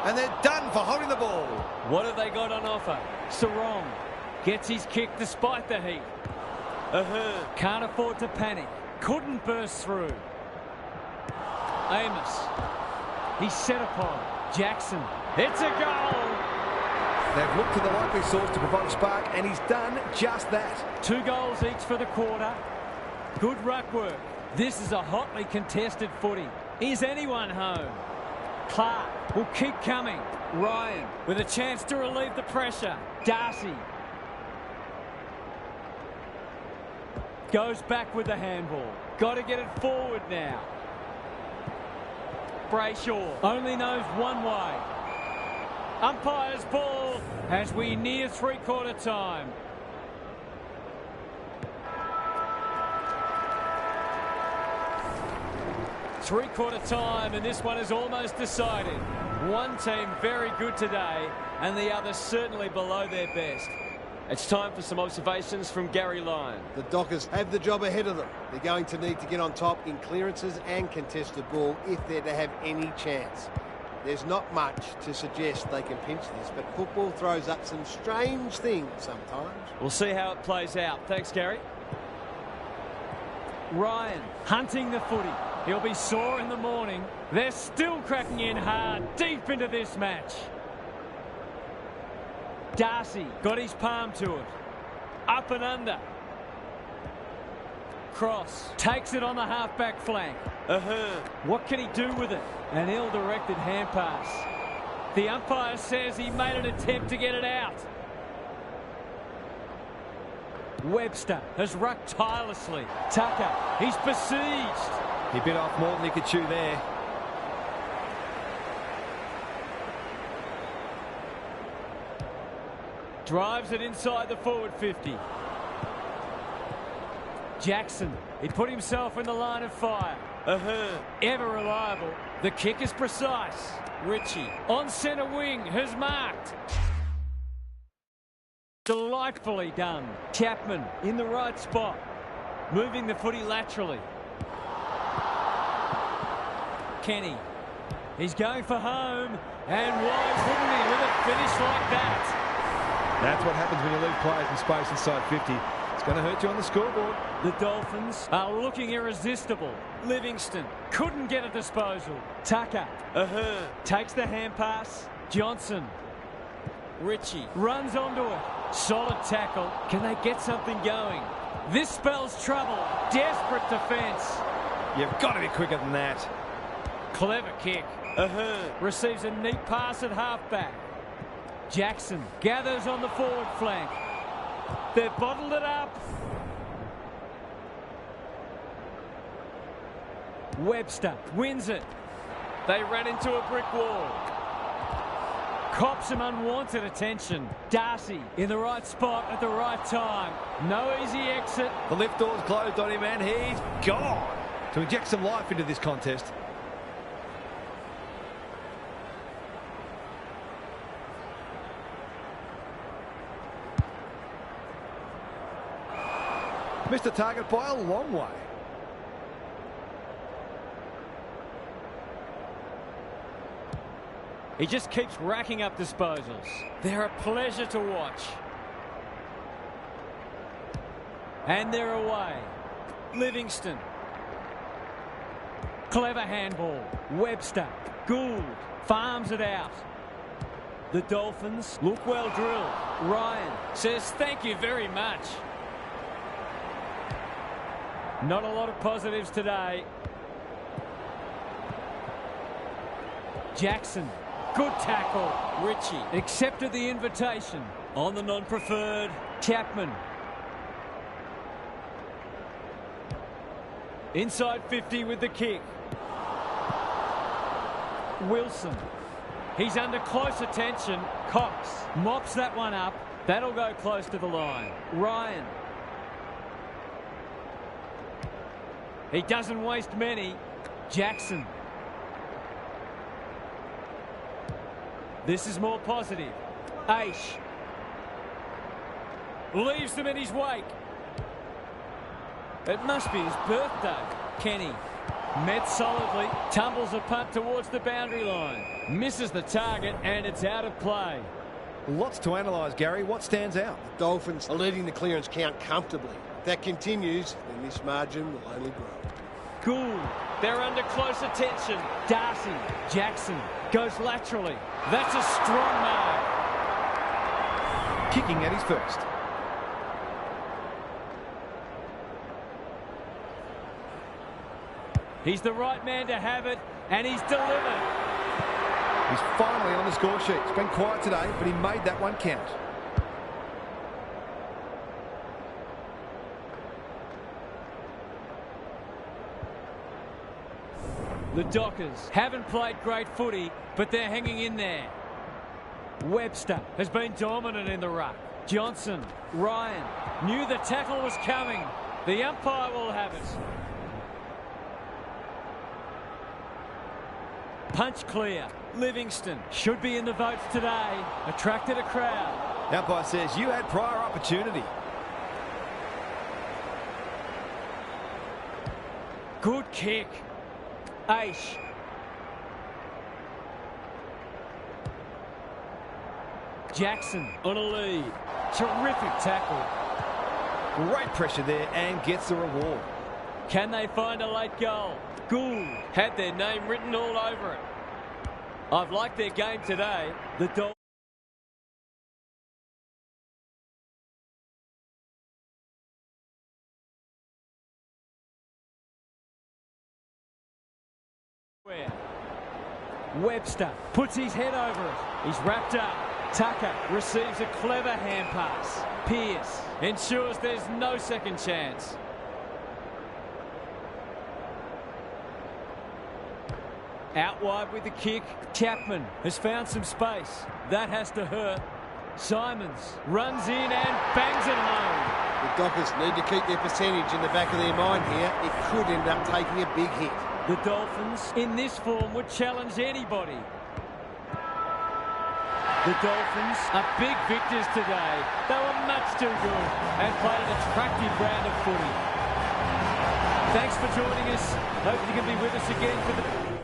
And they're done for holding the ball. What have they got on offer? Sarong gets his kick despite the heat. Can't afford to panic. Couldn't burst through. Amos. He's set upon. Jackson. It's a goal. They've looked to the likely source to provide a spark, and he's done just that. 2 goals each for the quarter. Good ruck work. This is a hotly contested footy. Is anyone home? Clark will keep coming. Ryan with a chance to relieve the pressure. Darcy goes back with the handball. Got to get it forward now. Brayshaw only knows one way. Umpire's ball as we near three-quarter time. Three-quarter time, and this one is almost decided. One team very good today, and the other certainly below their best. It's time for some observations from Gary Lyon. The Dockers have the job ahead of them. They're going to need to get on top in clearances and contested ball if they're to have any chance. There's not much to suggest they can pinch this, but football throws up some strange things sometimes. We'll see how it plays out. Thanks, Gary. Ryan hunting the footy. He'll be sore in the morning. They're still cracking in hard deep into this match. Darcy got his palm to it. Up and under. Cross takes it on the half-back flank. What can he do with it? An ill-directed hand pass. The umpire says he made an attempt to get it out. Webster has rucked tirelessly. Tucker, he's besieged. He bit off more than he could chew there. Drives it inside the forward 50. Jackson, he put himself in the line of fire. Ever reliable. The kick is precise. Ritchie on centre wing has marked. Delightfully done. Chapman in the right spot. Moving the footy laterally. Kenny. He's going for home. And why wouldn't he with a finish like that? That's what happens when you leave players in space inside 50. It's going to hurt you on the scoreboard. The Dolphins are looking irresistible. Livingston couldn't get a disposal. Tucker takes the hand pass. Johnson. Ritchie runs onto it. Solid tackle. Can they get something going? This spells trouble. Desperate defence. You've got to be quicker than that. Clever kick. Receives a neat pass at halfback. Jackson gathers on the forward flank. They've bottled it up. Webster wins it. They ran into a brick wall. Cops some unwanted attention. Darcy in the right spot at the right time. No easy exit. The lift door's closed on him and he's gone. To inject some life into this contest. Missed the target by a long way. He just keeps racking up disposals. They're a pleasure to watch. And they're away. Livingston. Clever handball. Webster. Gould farms it out. The Dolphins look well drilled. Ryan says thank you very much. Not a lot of positives today. Jackson. Good tackle. Ritchie accepted the invitation. On the non-preferred. Chapman. Inside 50 with the kick. Wilson. He's under close attention. Cox mops that one up. That'll go close to the line. Ryan. He doesn't waste many. Jackson. This is more positive. Aish. Leaves them in his wake. It must be his birthday. Kenny. Met solidly, tumbles a punt towards the boundary line. Misses the target and it's out of play. Lots to analyse, Gary. What stands out? The Dolphins are leading the clearance count comfortably. If that continues, then this margin will only grow. Gould, they're under close attention. Darcy, Jackson goes laterally. That's a strong mark. Kicking at his first. He's the right man to have it, and he's delivered. He's finally on the score sheet. It's been quiet today, but he made that one count. The Dockers haven't played great footy, but they're hanging in there. Webster has been dominant in the ruck. Johnson, Ryan, knew the tackle was coming. The umpire will have it. Punch clear. Livingston should be in the votes today. Attracted a crowd. Umpire says you had prior opportunity. Good kick. Aish. Jackson on a lead. Terrific tackle. Great pressure there and gets the reward. Can they find a late goal? Gould had their name written all over it. I've liked their game today. The Dolphins. Webster puts his head over it. He's wrapped up. Tucker receives a clever hand pass. Pearce ensures there's no second chance. Out wide with the kick. Chapman has found some space. That has to hurt. Simons runs in and bangs it home. The Dockers need to keep their percentage in the back of their mind here. It could end up taking a big hit. The Dolphins, in this form, would challenge anybody. The Dolphins are big victors today. They were much too good and played an attractive round of footy. Thanks for joining us. Hope you can be with us again for the...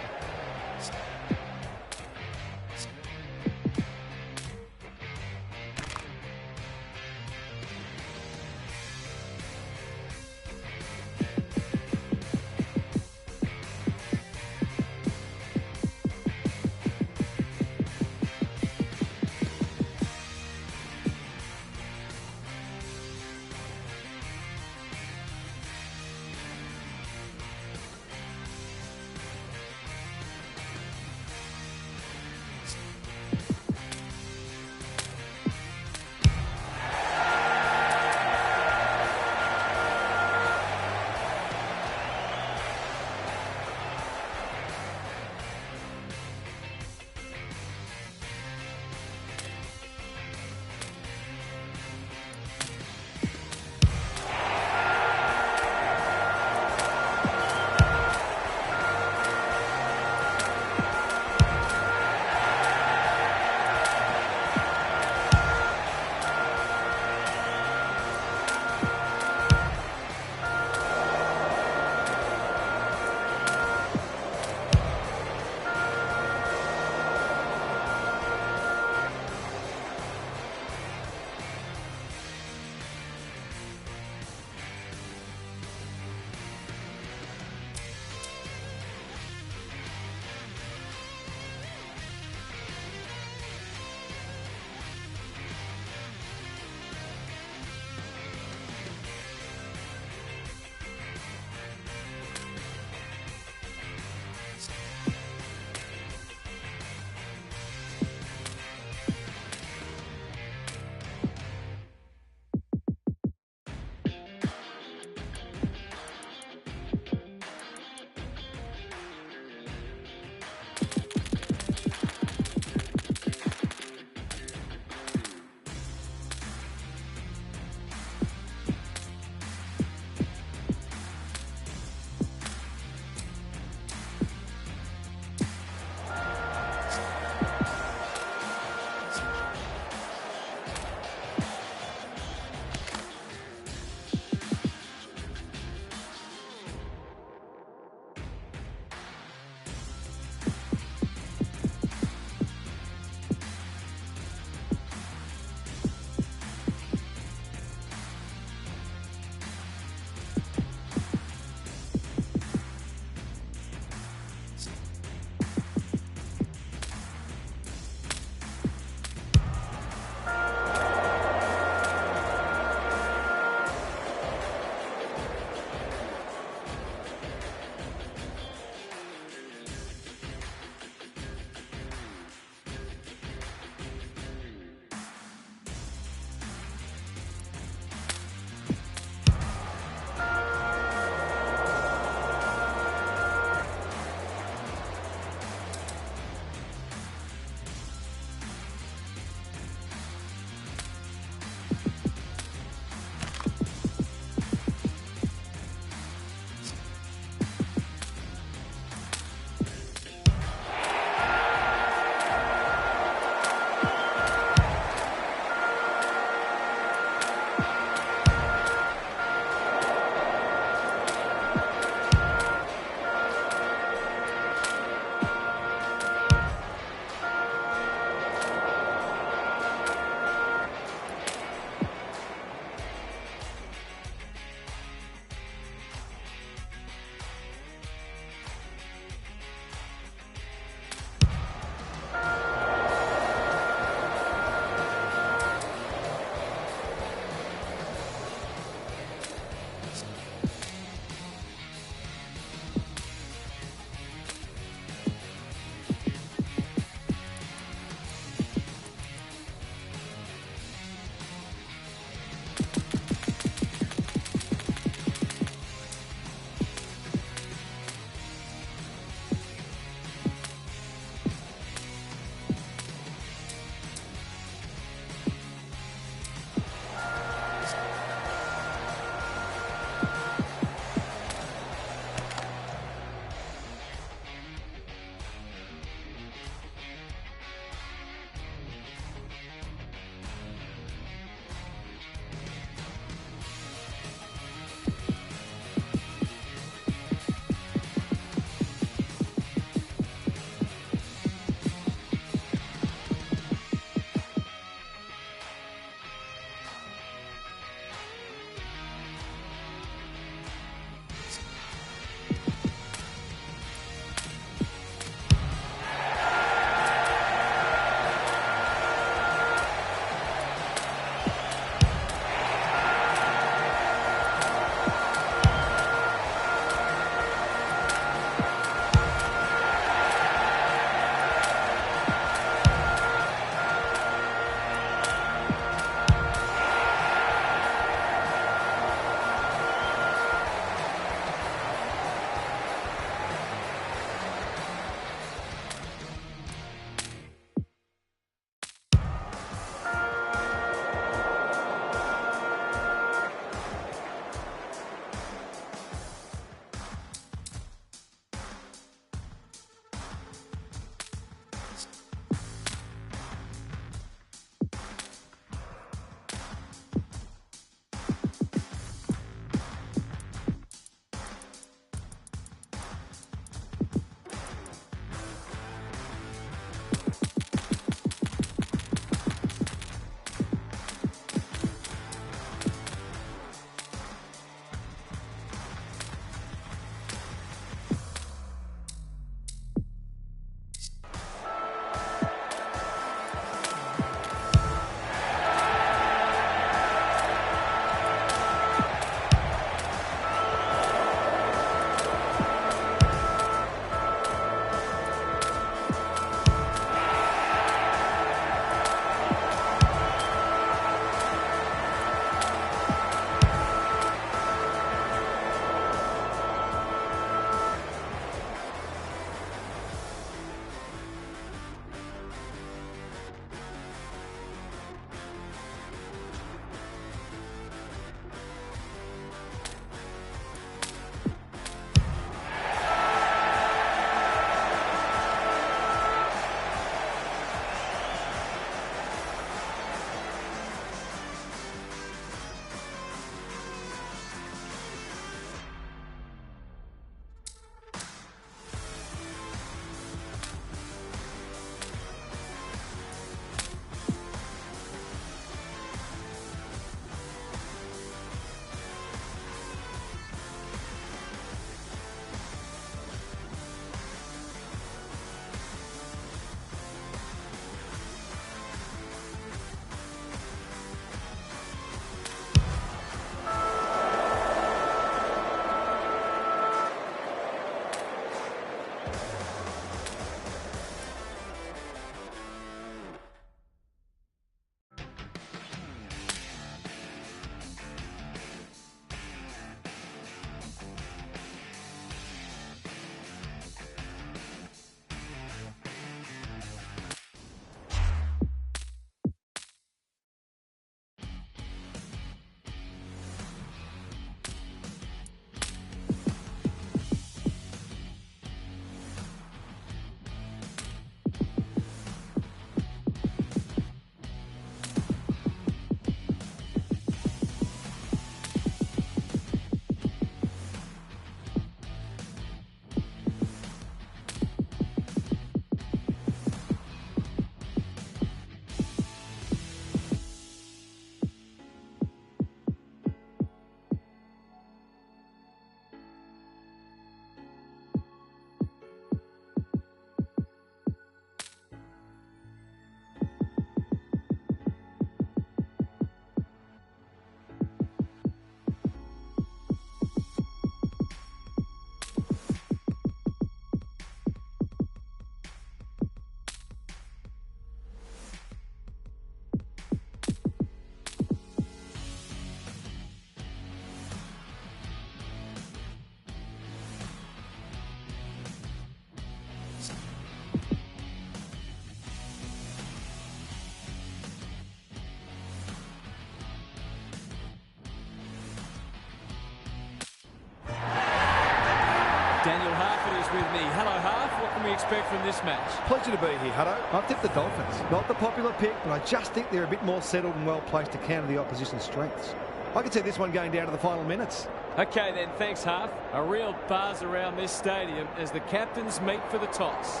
with me. Hello, Half. What can we expect from this match? Pleasure to be here, Hutto. I've tipped the Dolphins. Not the popular pick, but I just think they're a bit more settled and well placed to counter the opposition's strengths. I can see this one going down to the final minutes. Okay then, thanks Half. A real buzz around this stadium as the captains meet for the toss.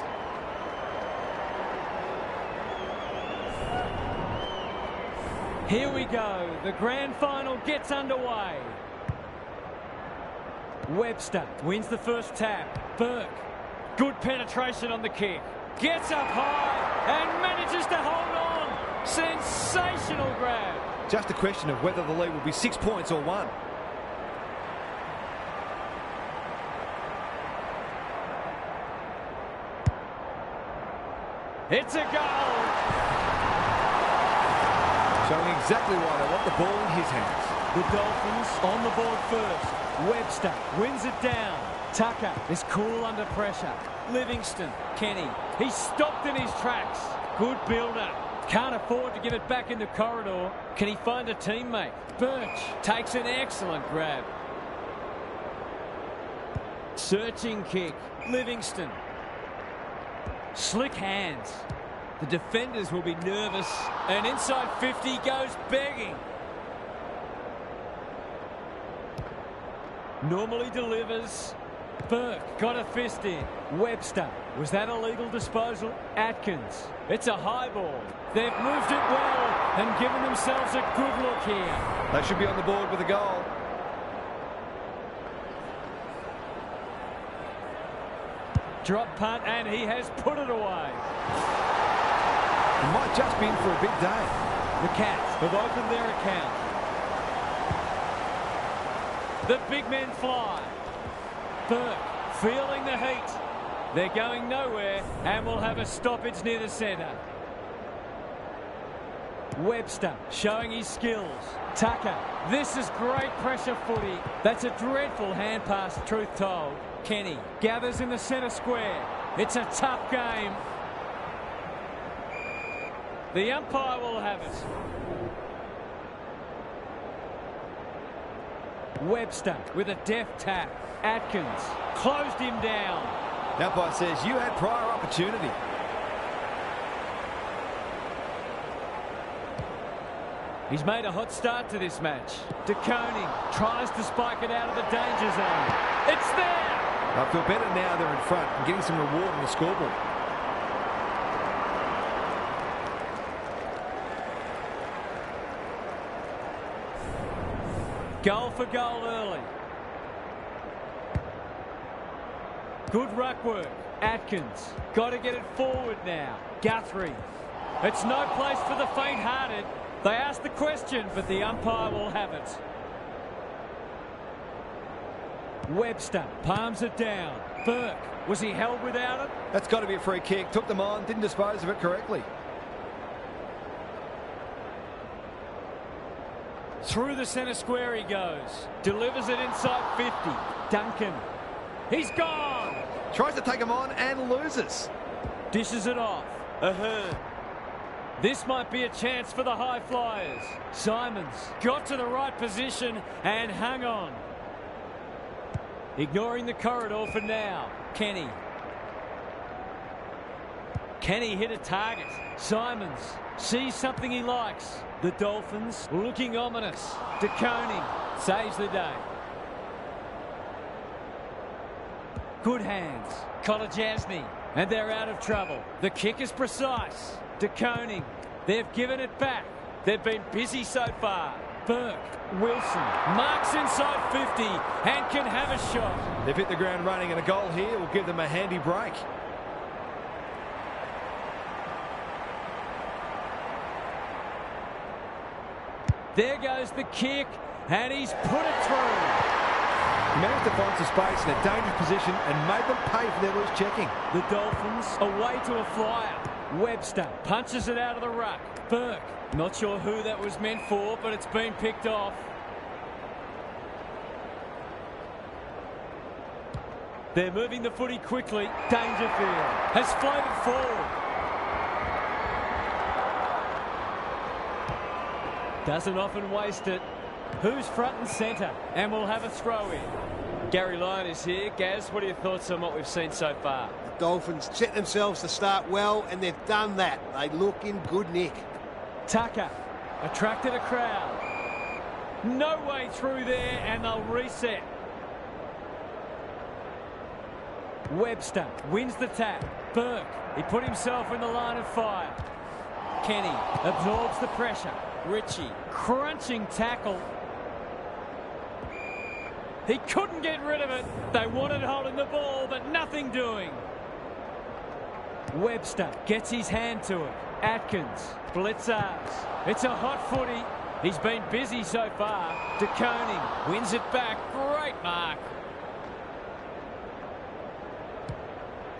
Here we go. The grand final gets underway. Webster wins the first tap. Burke. Good penetration on the kick. Gets up high and manages to hold on. Sensational grab. Just a question of whether the lead will be 6 points or 1. It's a goal. Showing exactly why they want the ball in his hands. The Dolphins on the board first. Webster wins it down. Tucker is cool under pressure. Livingston, Kenny, he's stopped in his tracks. Good build-up. Can't afford to give it back in the corridor. Can he find a teammate? Birch takes an excellent grab. Searching kick. Livingston. Slick hands. The defenders will be nervous. And inside 50 goes begging. Normally delivers. Burke got a fist in. Webster. Was that a legal disposal? Atkins. It's a high ball. They've moved it well and given themselves a good look here. They should be on the board with a goal. Drop punt and he has put it away. He might just be in for a big day. The Cats have opened their account. The big men fly. Burke feeling the heat. They're going nowhere and will have a stoppage near the centre. Webster showing his skills. Tucker, this is great pressure footy. That's a dreadful hand pass, truth told. Kenny gathers in the centre square. It's a tough game. The umpire will have it. Webster with a deft tap. Atkins closed him down. The umpire says you had prior opportunity. He's made a hot start to this match. De Koning tries to spike it out of the danger zone. It's there! I feel better now they're in front and getting some reward on the scoreboard. Goal for goal early. Good ruck work. Atkins. Got to get it forward now. Guthrie. It's no place for the faint-hearted. They ask the question, but the umpire will have it. Webster palms it down. Burke. Was he held without it? That's got to be a free kick. Took them on, didn't dispose of it correctly. Through the centre square he goes. Delivers it inside 50. Duncan. He's gone. Tries to take him on and loses. Dishes it off. Ahern. This might be a chance for the high flyers. Simons got to the right position and hung on. Ignoring the corridor for now. Kenny. Kenny hit a target. Simons sees something he likes. The Dolphins looking ominous. De Koning saves the day. Good hands. Kolodjasny. And they're out of trouble. The kick is precise. De Koning. They've given it back. They've been busy so far. Burke. Wilson marks inside 50 and can have a shot. They've hit the ground running, and a goal here will give them a handy break. There goes the kick, and he's put it through. He managed to find some space in a dangerous position and made them pay for their loose checking. The Dolphins away to a flyer. Webster punches it out of the ruck. Burke, not sure who that was meant for, but it's been picked off. They're moving the footy quickly. Dangerfield has floated forward. Doesn't often waste it. Who's front and centre? And we'll have a throw in. Gary Lyon is here. Gaz, what are your thoughts on what we've seen so far? The Dolphins set themselves to start well, and they've done that. They look in good nick. Tucker attracted a crowd. No way through there, and they'll reset. Webster wins the tap. Burke, he put himself in the line of fire. Kenny absorbs the pressure. Ritchie, crunching tackle. He couldn't get rid of it. They wanted holding the ball, but nothing doing. Webster gets his hand to it. Atkins, Blitzers. It's a hot footy. He's been busy so far. DeConing wins it back. Great mark.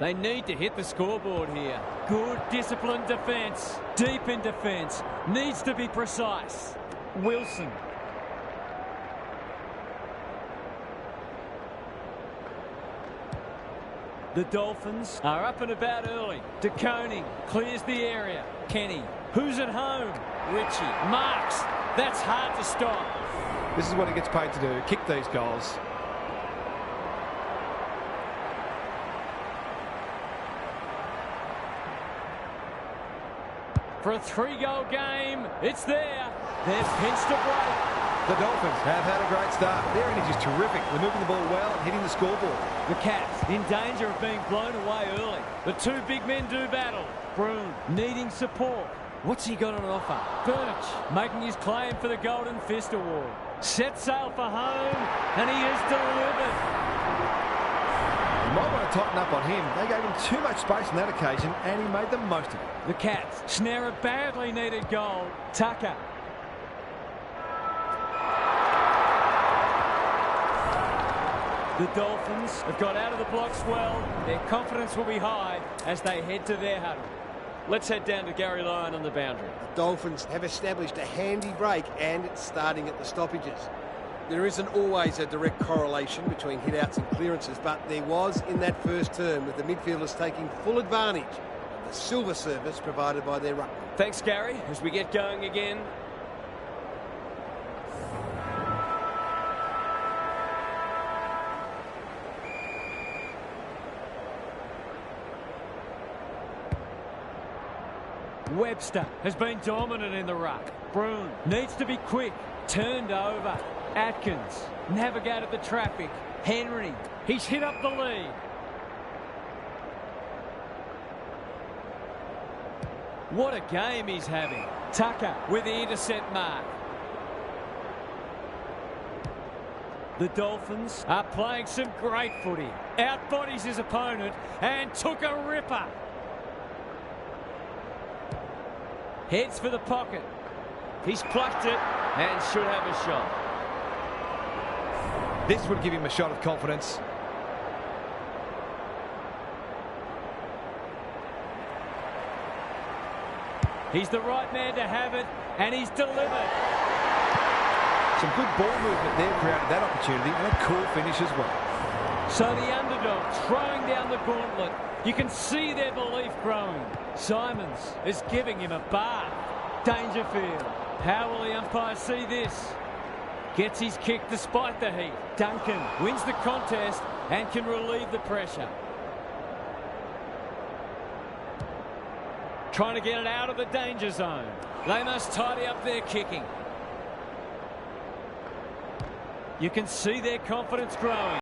They need to hit the scoreboard here. Good disciplined defence. Deep in defence. Needs to be precise. Wilson. The Dolphins are up and about early. DeConing clears the area. Kenny, who's at home? Ritchie marks. That's hard to stop. This is what he gets paid to do, kick these goals. For a 3-goal game, it's there. They've pinched a break. The Dolphins have had a great start. Their energy is terrific. They're moving the ball well and hitting the scoreboard. The Cats in danger of being blown away early. The two big men do battle. Broome needing support. What's he got on offer? Birch making his claim for the Golden Fist Award. Set sail for home, and he is delivered. You might want to tighten up on him. They gave him too much space on that occasion, and he made the most of it. The Cats snare a badly needed goal. Tucker. The Dolphins have got out of the blocks well. Their confidence will be high as they head to their huddle. Let's head down to Gary Lyon on the boundary. The Dolphins have established a handy break, and it's starting at the stoppages. There isn't always a direct correlation between hit-outs and clearances, but there was in that first term, with the midfielders taking full advantage of the silver service provided by their ruckman. Thanks, Gary, as we get going again. Webster has been dominant in the ruck. Broome needs to be quick. Turned over. Atkins navigated the traffic. Henry, he's hit up the lead. What a game he's having. Tucker with the intercept mark. The Dolphins are playing some great footy. Outbodies his opponent and took a ripper. Heads for the pocket. He's plucked it and should have a shot. This would give him a shot of confidence. He's the right man to have it, and he's delivered. Some good ball movement there created that opportunity, and a cool finish as well. So the underdog throwing down the gauntlet. You can see their belief growing. Simons is giving him a bath. Dangerfield. How will the umpire see this? Gets his kick despite the heat. Duncan wins the contest and can relieve the pressure. Trying to get it out of the danger zone. They must tidy up their kicking. You can see their confidence growing.